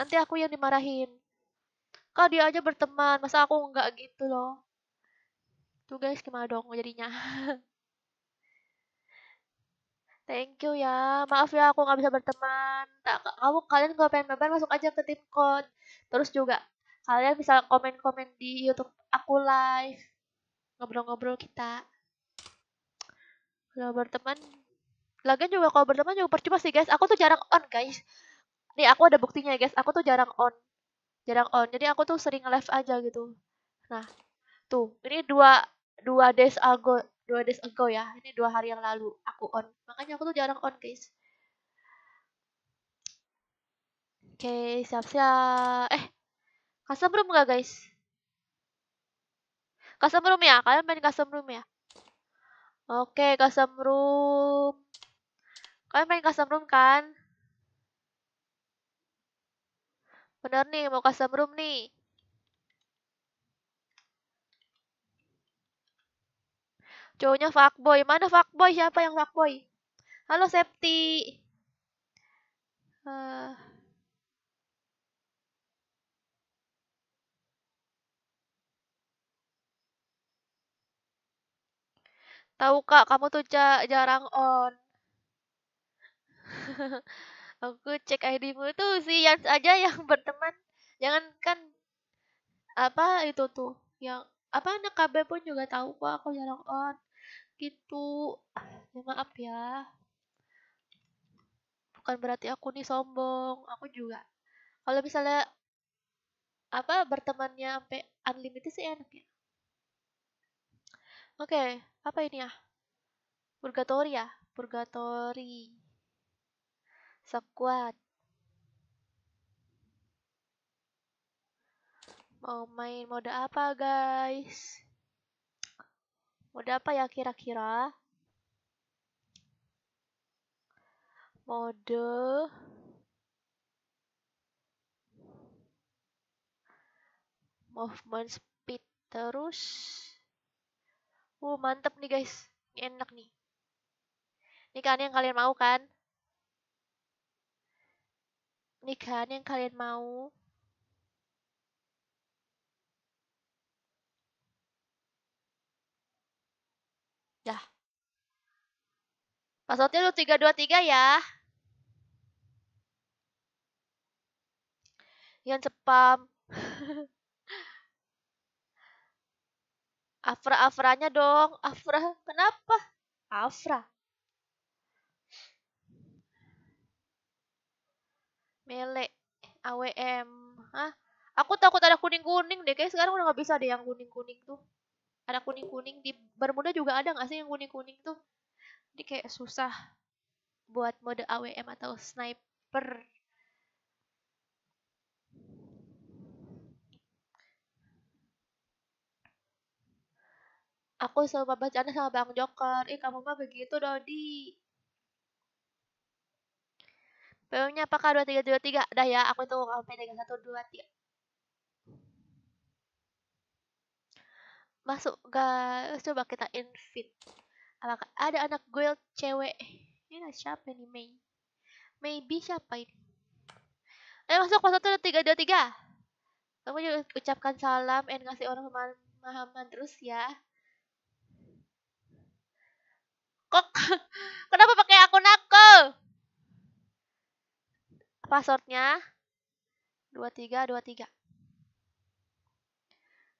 Nanti aku yang dimarahin. Kak dia aja berteman, masa aku enggak gitu loh. Tuh guys, gimana dong jadinya? Thank you ya. Maaf ya aku nggak bisa berteman. Kalian kalau pengen mabar masuk aja ke tim code. Terus juga kalian bisa komen-komen di YouTube aku live. Ngobrol-ngobrol kita. Kalau berteman, lagian juga kalau berteman juga percuma sih guys. Aku tuh jarang on guys. Nih aku ada buktinya guys. Aku tuh jarang on. Jarang on. Jadi aku tuh sering live aja gitu. Nah, tuh. Ini dua days ago. 2 days ago ya. Ini 2 hari yang lalu aku on. Makanya aku tuh jarang on guys. Oke, siap-siap. Custom room nggak guys? Custom room ya? Kalian main custom room ya? Oke, custom room. Kalian main custom room kan? Bener nih, mau custom room nih. Cowoknya fuckboy. Mana fuckboy? Siapa yang fuckboy? Halo, Septi. Eh, tahu kak, kamu tuh jarang on. Aku cek ID-mu tuh si Yans aja yang berteman. Jangan kan apa itu tuh yang apa anak KB pun juga tahu kok aku jarang on. Gitu. Ya, maaf ya. Bukan berarti aku nih sombong. Aku juga. Kalau misalnya apa bertemannya sampai unlimited sih enak ya. Oke, apa ini ya? Purgatory ya? Purgatory. Squad. Mau main mode apa, guys? Mode apa ya kira-kira? Mode movement speed terus. Mantep nih, guys. Ini enak nih. Ini kan yang kalian mau kan? Ini kan yang kalian mau. Ya. Passwordnya lu 323 ya. Yang spam. Afra-afranya dong. Afra, kenapa? Afra. Mele. AWM. Hah? Aku takut ada kuning-kuning deh. Kayak sekarang udah nggak bisa deh yang kuning-kuning tuh. Ada kuning-kuning di Bermuda juga ada nggak sih yang kuning-kuning tuh? Jadi kayak susah buat mode AWM atau sniper. Aku selalu bercanda sama Bang Joker. Ih, kamu mah begitu, Dodi. PM-nya apakah 2323? Dah ya, aku itu sampai 3123. Masuk guys, coba kita invite. Apakah ada anak guild cewek? Ini siapa nih, Mei? Maybe siapa ini? Ayo masuk pas 1 3 2 3. Kamu juga ucapkan salam and ngasih orang pemahaman terus ya. Kok kenapa pakai akun aku? Passwordnya 2323.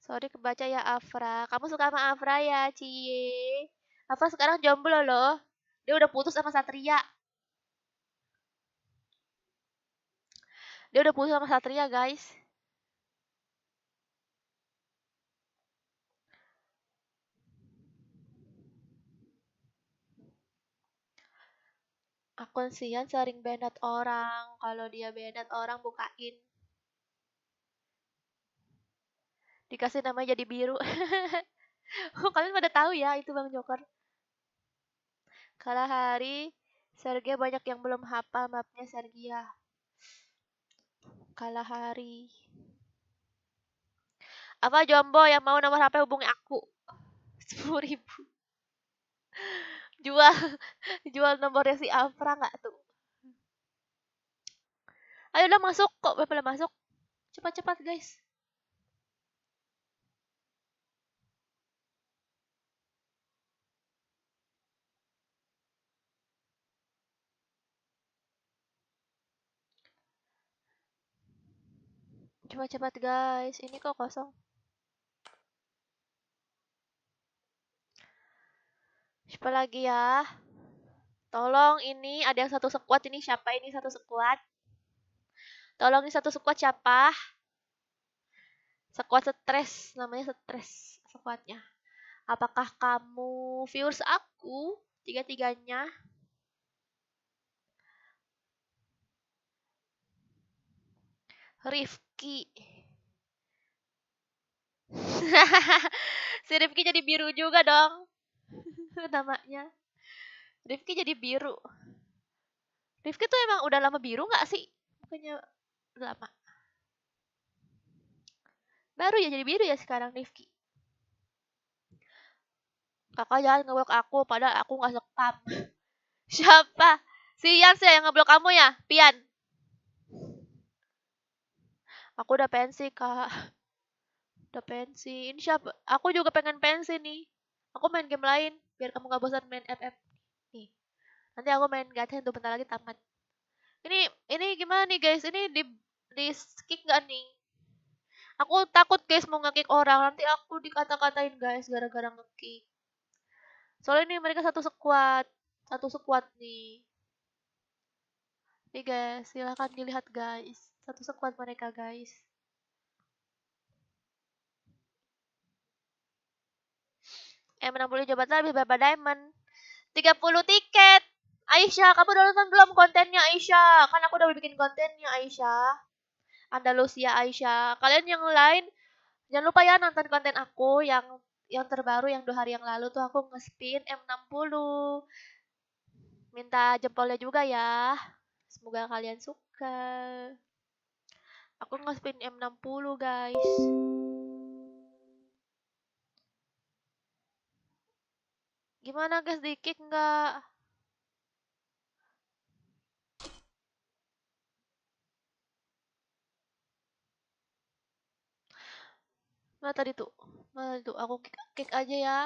Sorry kebaca ya Afra. Kamu suka sama Afra ya, Cie? Afra sekarang jomblo loh. Dia udah putus sama Satria. Dia udah putus sama Satria, guys. Akun Sian sering banned orang. Kalau dia banned orang bukain. Dikasih namanya jadi biru. Kalian pada tahu ya itu Bang Joker. Kala hari Sergei banyak yang belum hafal mapnya Sergia. Kala hari. Apa Jombo yang mau nomor HP hubungi aku? 10.000. Jual nomornya si Afra nggak tuh? Ayo udah masuk kok, belum masuk. Cepat-cepat guys. Cepat-cepat guys, ini kok kosong. Siapa lagi ya? Tolong ini ada yang satu squad ini siapa ini satu squad? Tolong ini satu squad siapa? Squad stres, namanya stres squadnya. Apakah kamu viewers aku? Tiga-tiganya. Rifki. Si Rifki jadi biru juga dong. Namanya. Rifki jadi biru. Rifki tuh emang udah lama biru nggak sih? Bukannya udah lama. Baru ya jadi biru ya sekarang Rifki. Kakak jangan ngeblok aku, padahal aku nggak spam. Siapa? Si Yan sih yang ngeblok kamu ya, Pian. Aku udah pensi, Kak. Udah pensi. Ini siapa? Aku juga pengen pensi nih. Aku main game lain, biar kamu gak bosan main FF. Nih. Nanti aku main gacha tuh bentar lagi tamat. Ini gimana nih guys? Ini di kick nggak nih? Aku takut guys mau nge-kick orang. Nanti aku dikata-katain guys gara-gara nge-kick. Soalnya ini mereka satu squad. Satu squad nih. Nih guys, silahkan dilihat guys. Satu squad mereka guys. M60 jabatan lebih berapa diamond? 30 tiket. Aisyah, kamu udah nonton belum kontennya Aisyah? Kan aku udah bikin kontennya Aisyah. Andalusia Aisyah. Kalian yang lain jangan lupa ya nonton konten aku yang terbaru yang 2 hari yang lalu tuh aku nge-spin M60. Minta jempolnya juga ya. Semoga kalian suka. Aku nge-spin M60 guys. Gimana guys, di kick nggak? Mana tadi tuh? Mana tuh? Aku kick aja ya.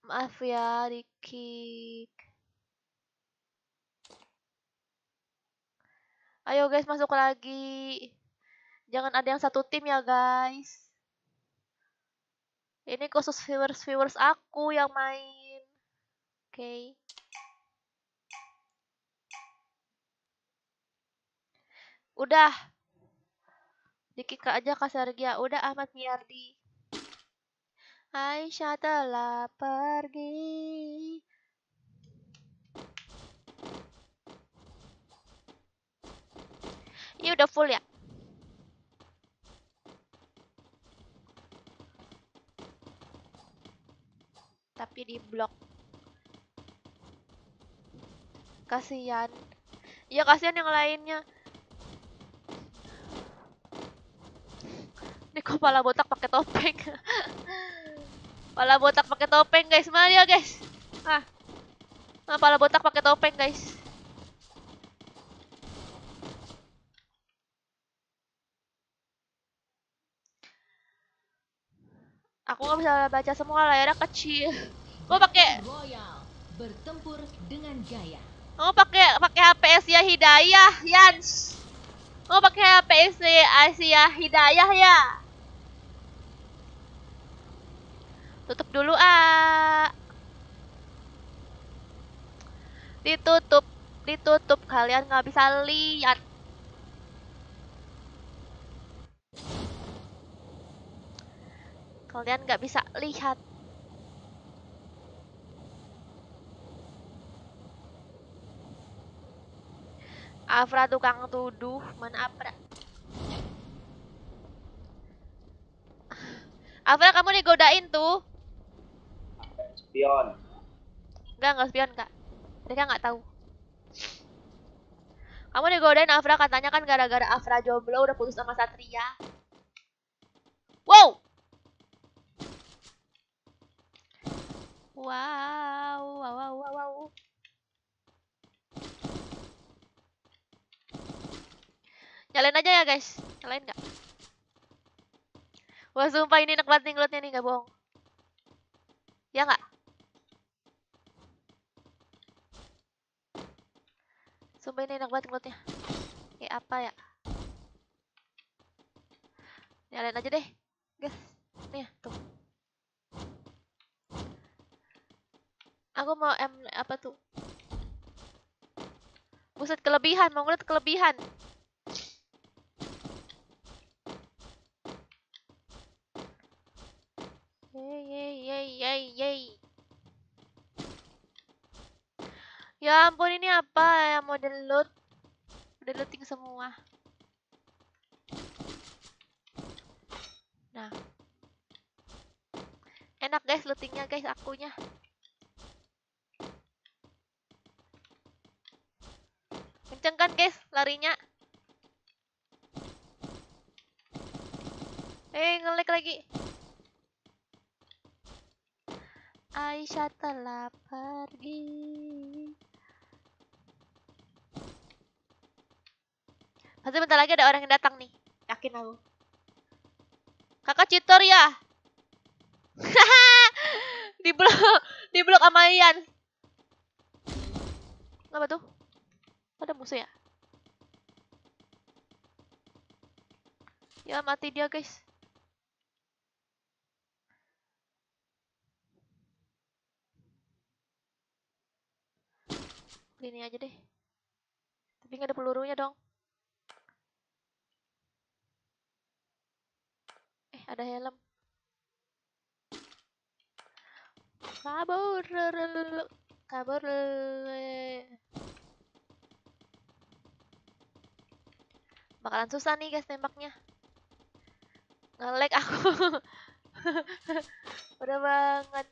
Maaf ya, di kick. Ayo guys, masuk lagi. Jangan ada yang satu tim ya guys. Ini khusus viewers aku yang main. Oke. Udah. Dikika aja Kak Sergia. Udah Ahmad Miyardi. Aisyah telah pergi. Ini udah full ya? Tapi di blok. Kasihan. Iya kasihan yang lainnya. Ini kepala botak pakai topeng. Kepala botak pakai topeng guys. Mana dia guys? Kepala botak pakai topeng guys. Aku nggak bisa baca semua, layarnya kecil. Gua pakai Royal bertempur dengan gaya. pakai HP Asia Hidayah, Yans. Pakai HP Asia Hidayah ya. Tutup dulu Ditutup kalian nggak bisa lihat. Kalian nggak bisa lihat. Afra tukang tuduh, mana Afra? Afra kamu digodain tuh. Spion. Enggak spion kak. Mereka nggak tahu. Kamu digodain Afra katanya kan gara-gara Afra jomblo udah putus sama Satria. Wow. Wow. Nyalain aja ya guys. Nyalain nggak? Wah sumpah ini enak banget nih ngelotnya nih, nggak bohong. Ya nggak? Sumpah ini enak banget ngelotnya. Kayak apa ya? Nyalain aja deh guys. Nih tuh. Aku mau apa tuh? Buset kelebihan, mau ngeliat kelebihan. Yeay. Ya ampun ini apa yang mau download? Downloading semua. Nah. Enak guys lootingnya guys akunya. Kenceng kan guys larinya? Nge-lag lagi. Aisyah telah pergi. Pasti bentar lagi ada orang yang datang nih. Yakin aku. Kakak cheater ya? di blok sama Ian. Apa tuh? Ada musuh ya? Ya mati dia guys. Ini aja deh. Tapi nggak ada pelurunya dong. Ada helm. Kabur. Bakalan susah nih guys tembaknya. Nge-lag aku. Udah banget.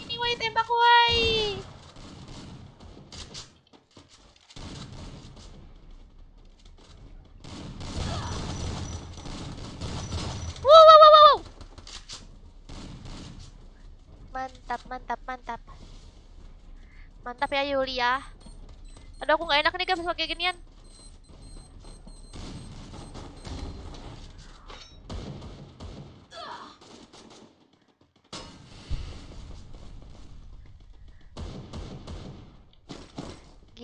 Ini woi tembak woi. Wow. Mantap. Mantap ya Yulia. Aduh aku nggak enak nih guys pakai ginian.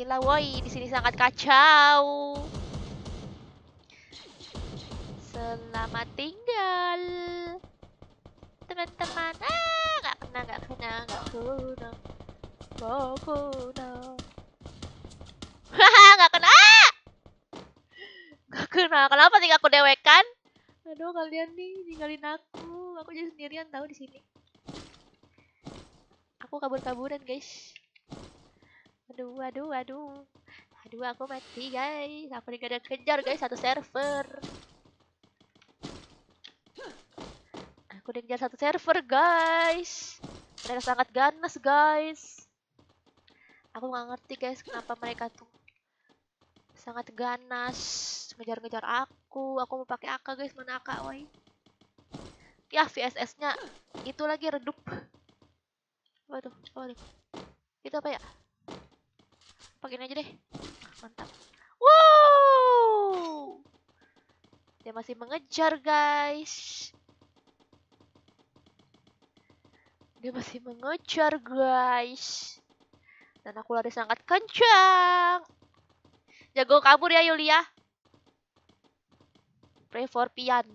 Gila woi, di sini sangat kacau. Selamat tinggal, teman-teman. Nggak kena. Haha, nggak kena. Nggak kena. Kenapa sih aku dewekan? Aduh, kalian nih ninggalin aku. Aku jadi sendirian tahu di sini. Aku kabur-kaburan, guys. Aduh, aku mati, guys. Aku dikejar, guys, satu server. Aku dikejar satu server, guys. Mereka sangat ganas, guys. Aku nggak ngerti, guys, kenapa mereka tuh sangat ganas ngejar-ngejar aku. Aku mau pakai AK, guys. Mana AK, woi? Ya, VSS-nya itu lagi redup. Waduh. Itu apa ya? Pakein aja deh. Mantap. Wow! Dia masih mengejar, guys. Dan aku lari sangat kencang. Jago kabur ya, Yulia. Pray for Pian.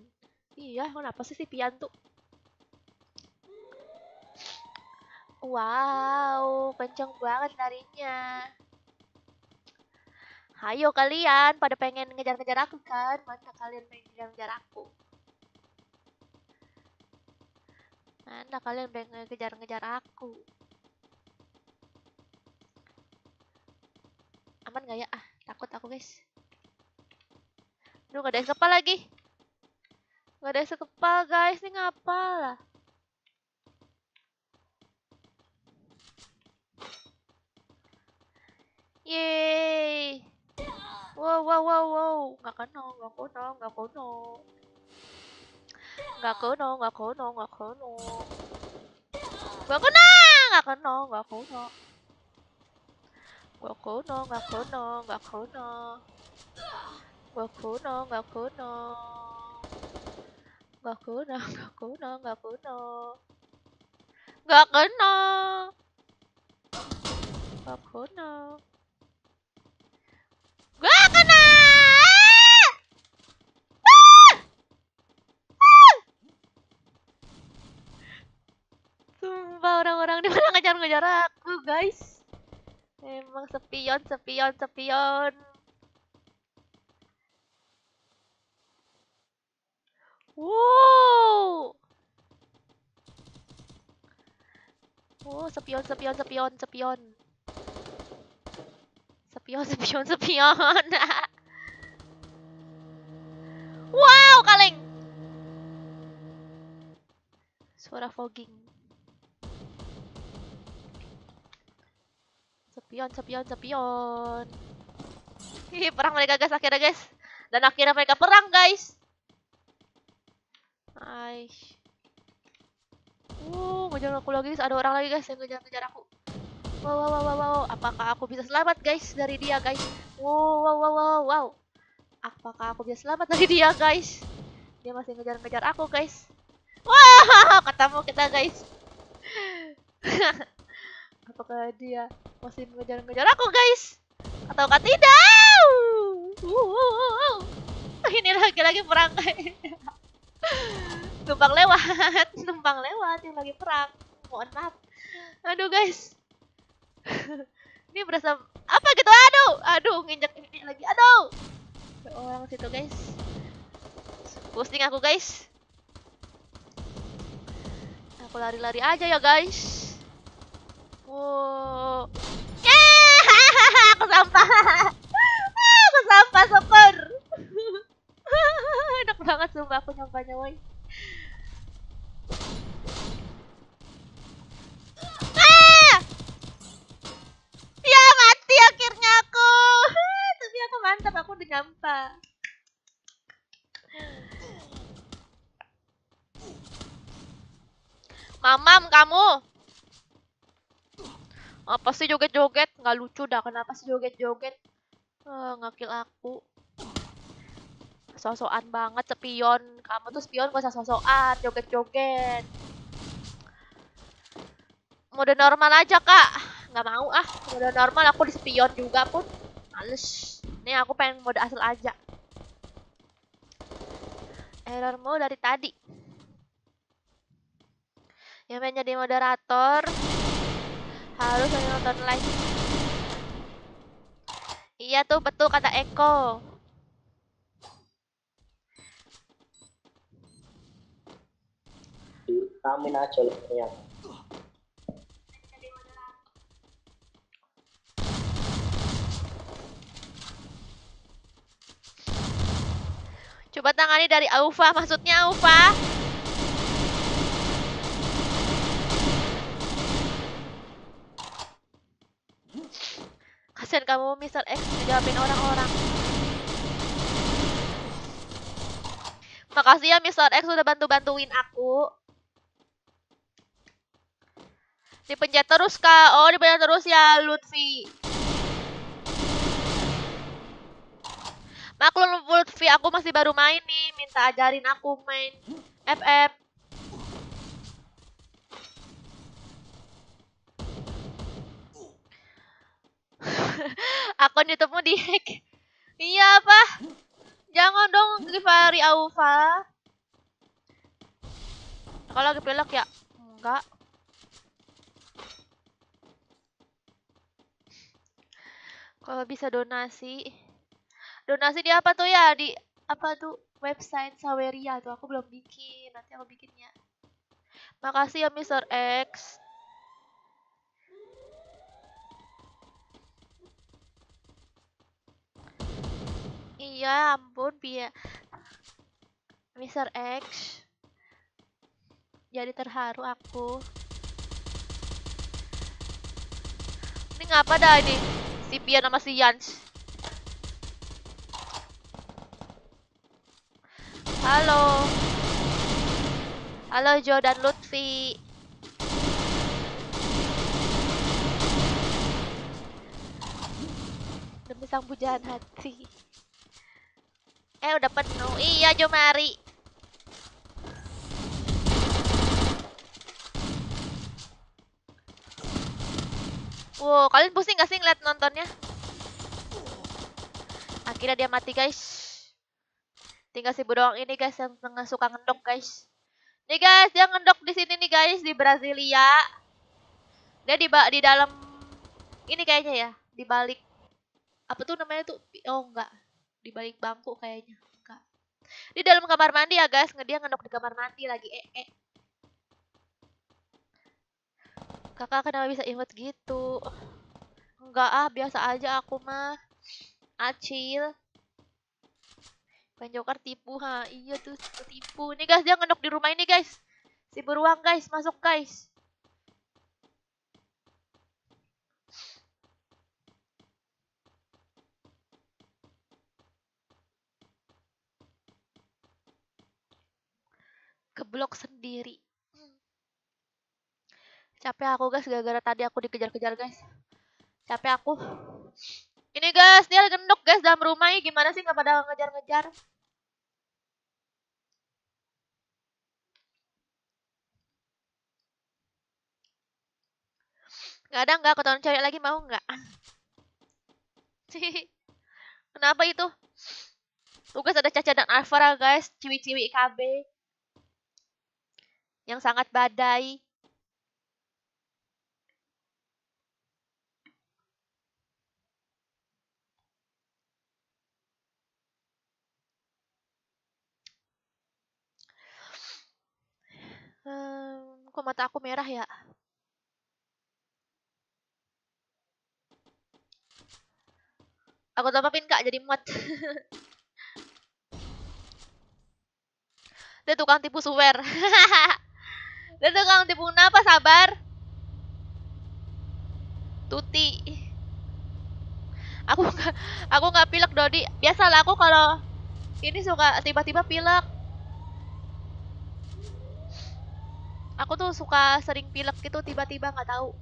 Iya, kenapa sih si Pian tuh? Wow, kenceng banget larinya. Hayo kalian, pada pengen ngejar-ngejar aku kan? Mana kalian pengen ngejar-ngejar aku? Mana kalian pengen ngejar-ngejar aku? Aman gak ya? Takut aku, guys. Aduh, gak ada yang sekepal lagi. Gak ada yang sekepal, guys. Ini ngapa lah? Yeay. Wow. Gak kena. Sumpah orang-orang di mana ngejar-ngejar aku, guys. Emang sepion. Wow. Oh, sepion. Wow, kaleng. Suara fogging. Sepion. Ih, perang mereka, guys, akhirnya, guys. Dan akhirnya mereka perang, guys. Aish. Ngejar aku lagi, guys. Ada orang lagi, guys, yang ngejar aku. Wow. Apakah aku bisa selamat, guys, dari dia, guys? Wow. Apakah aku bisa selamat dari dia, guys? Dia masih ngejar-ngejar aku, guys. Wow, ketemu kita, guys. Apakah dia masih mengejar-ngejar aku, guys? Ataukah tidak? Ini lagi perang, guys. Numpang lewat yang lagi perang. Mohon maaf. Aduh, guys. Ini berasa apa gitu? Aduh, nginjek ini lagi. Aduh. Orang situ, guys. Pusing aku, guys. Aku lari-lari aja ya, guys. Wow. Aku sampah. Sopor. Enak banget sumpah aku nyampanya, woy. Ya, mati akhirnya aku. Tapi aku mantap, aku udah nyampah. Mamam kamu. Apa sih joget-joget? Nggak lucu dah. Kenapa sih joget-joget? Ngekill aku. Sosokan banget, spion. Kamu tuh spion, gak usah sosokan, joget-joget. Mode normal aja, Kak. nggak mau ah. Mode normal aku di spion juga pun. Males. Nih aku pengen mode asal aja. Error mode dari tadi. Yang pengen jadi moderator harus nonton live. Iya tuh betul kata Eko. Amin aja loh ternyata. Coba tangani dari Aufa, maksudnya Aufa. Kasian kamu Mr. X ngejawabin orang-orang. Makasih ya Mr. X sudah bantu-bantuin aku. Dipencet terus kak. Oh dipencet terus ya Lutfi. Maklum Lutfi, aku masih baru main nih. Minta ajarin aku main FF. Akun YouTube-mu di-hack. Iya apa? Jangan dong Givari Aufa. Kalau lagi pilek ya? Enggak. Kalau bisa donasi. Donasi di apa tuh ya? Di apa tuh? Website Saweria tuh aku belum bikin. Nanti aku bikinnya. Makasih ya Mr. X. Iya, ampun Pia. Mr. X. Jadi terharu aku. Ini ngapa dah ini? Si Pia sama si Yans. Halo. Halo Jo dan Lutfi. Demi sang pujaan hati. Udah penuh. Iya Jo mari. Wow, kalian pusing gak sih ngeliat nontonnya? Akhirnya dia mati guys. Tinggal si doang ini guys yang tengah suka ngendok guys. Nih guys, dia ngendok di sini nih guys di Brasilia. Dia di dalam ini kayaknya ya, di balik apa tuh namanya tuh? Oh enggak, di balik bangku kayaknya. Enggak. Di dalam kamar mandi ya guys, dia ngendok di kamar mandi lagi. Kakak kenapa bisa imut gitu? Enggak ah, biasa aja aku mah. Acil. Penjokar tipu ha. Iya tuh tipu. Nih guys, dia ngendok di rumah ini guys. Si beruang guys, masuk guys. Keblok sendiri. Capek aku guys, gara-gara tadi aku dikejar-kejar guys. Capek aku. Ini guys, dia gendok guys dalam rumah ini. Gimana sih nggak pada ngejar-ngejar? Nggak ada nggak? Ketonton cewek lagi mau nggak? Kenapa itu? Tugas ada Caca dan Alvara guys, ciwi-ciwi IKB. Yang sangat badai. Kok mata aku merah ya? Aku topapin kak jadi muat. Dia tukang tipu suwer. Dia tukang tipu kenapa sabar? Tuti. Aku nggak pilek Dodi. Biasalah aku kalau ini suka tiba-tiba pilek. Aku tuh suka sering pilek gitu tiba-tiba nggak tahu.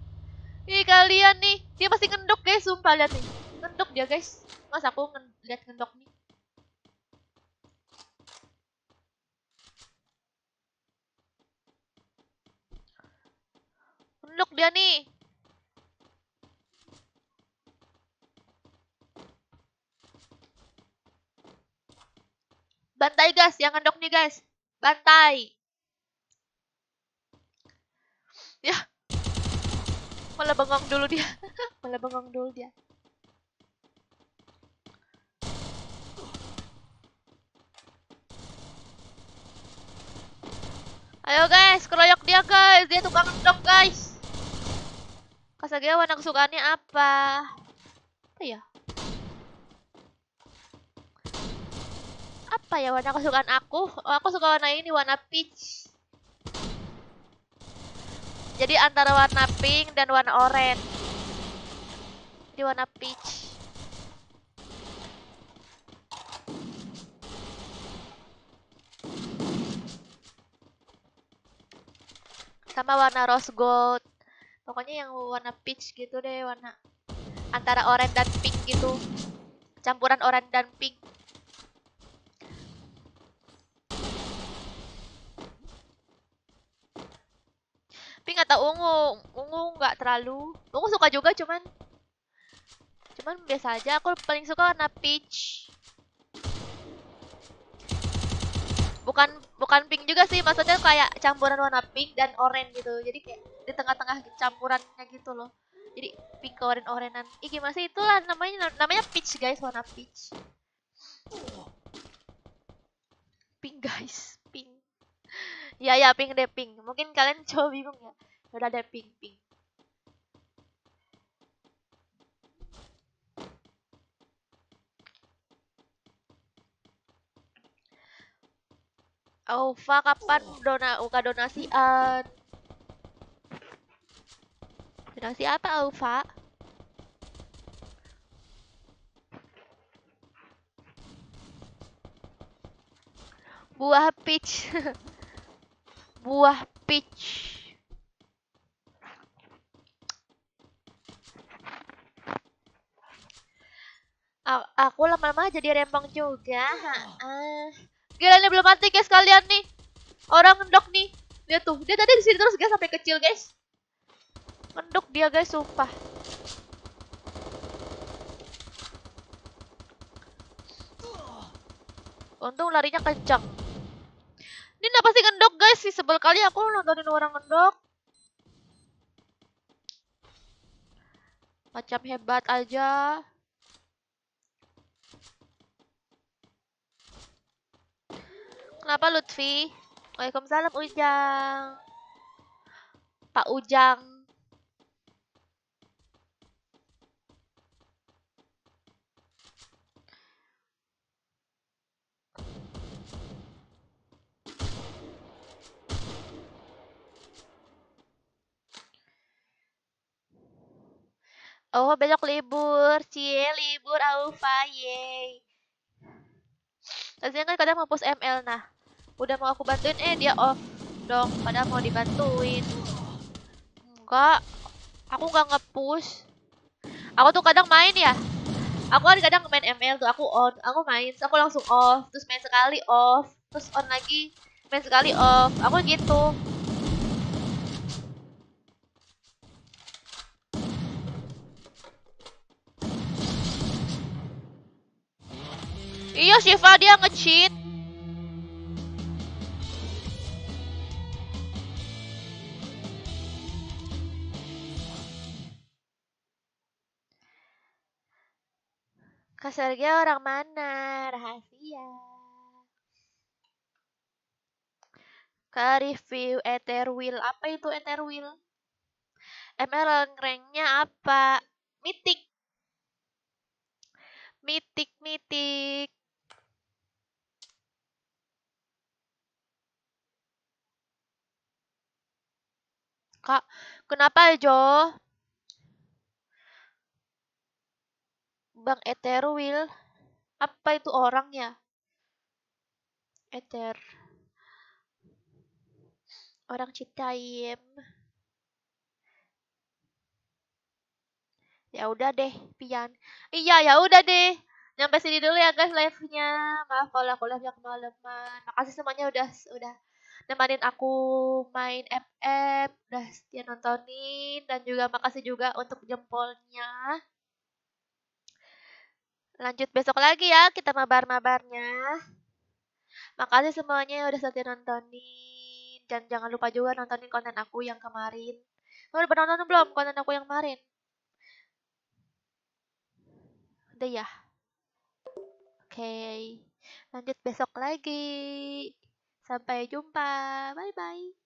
Ih kalian nih, dia pasti ngendok guys, sumpah lihat nih. Ngendok dia guys. Mas aku lihat ngendok nih. Ngendok dia nih. Bantai guys, yang ngendok nih guys. Bantai. Ya. Malah bengong dulu dia. Malah bengong dulu dia. Ayo guys, keroyok dia guys. Dia tukang ngendok guys. Kasageya warna kesukaannya apa? Apa ya? Apa ya warna kesukaan aku? Oh, aku suka warna ini, warna peach. Jadi antara warna pink dan warna oranye. Jadi warna peach. Sama warna rose gold. Pokoknya yang warna peach gitu deh, warna antara oranye dan pink gitu. Campuran oranye dan pink. Pink atau ungu? Ungu nggak terlalu. Ungu suka juga cuman biasa aja. Aku paling suka warna peach. Bukan pink juga sih, maksudnya kayak campuran warna pink dan oranye gitu. Jadi kayak di tengah-tengah campurannya gitu loh. Jadi pink ke oranye-oranyan. Ih gimana sih, itulah namanya peach guys, warna peach. Pink guys, pink. Ya pink deh, pink. Mungkin kalian coba bingung ya. Udah ada pink. Aufa kapan donasian? Donasi apa Aufa? Buah peach. Buah peach. Aku lama-lama jadi rempong juga. Gila ini belum mati guys kalian nih. Orang ngendok nih. Lihat tuh, dia tadi di sini terus guys sampai kecil guys. Ngendok dia guys, sumpah. Untung larinya kencang. Ini kenapa sih ngendok guys? Sih sebel kali aku nontonin orang ngendok. Macam hebat aja. Kenapa Lutfi? Waalaikumsalam Ujang. Pak Ujang. Oh, besok libur. Cie, libur Aufa, yeay. Kasian kan kadang mau push ML, nah. Udah mau aku bantuin, dia off dong. Padahal mau dibantuin. Enggak. Aku nggak nge-push. Aku tuh kadang main ya. Aku kan kadang main ML tuh, aku on. Aku main, terus aku langsung off. Terus main sekali off. Terus on lagi. Main sekali off. Aku gitu. Iya, Shiva dia nge-cheat. Kasergia orang mana? Rahasia. Ke review Etherwheel. Apa itu Etherwheel? ML ranknya apa? Mythic. Mythic. Kak, kenapa Jo? Bang Etherwheel. Apa itu orangnya? Ether. Orang Citayam. Ya udah deh, Pian. Iya, ya udah deh. Nyampe sini dulu ya guys live-nya. Maaf kalau aku live-nya kemalaman. Makasih semuanya udah nemenin aku main FF, udah setia nontonin, dan juga makasih juga untuk jempolnya. Lanjut besok lagi ya kita mabar-mabarnya. Makasih semuanya yang udah setia nontonin. Dan jangan lupa juga nontonin konten aku yang kemarin. Kamu udah pernah nonton belum konten aku yang kemarin? Udah ya? Oke. Lanjut besok lagi. Sampai jumpa. Bye-bye.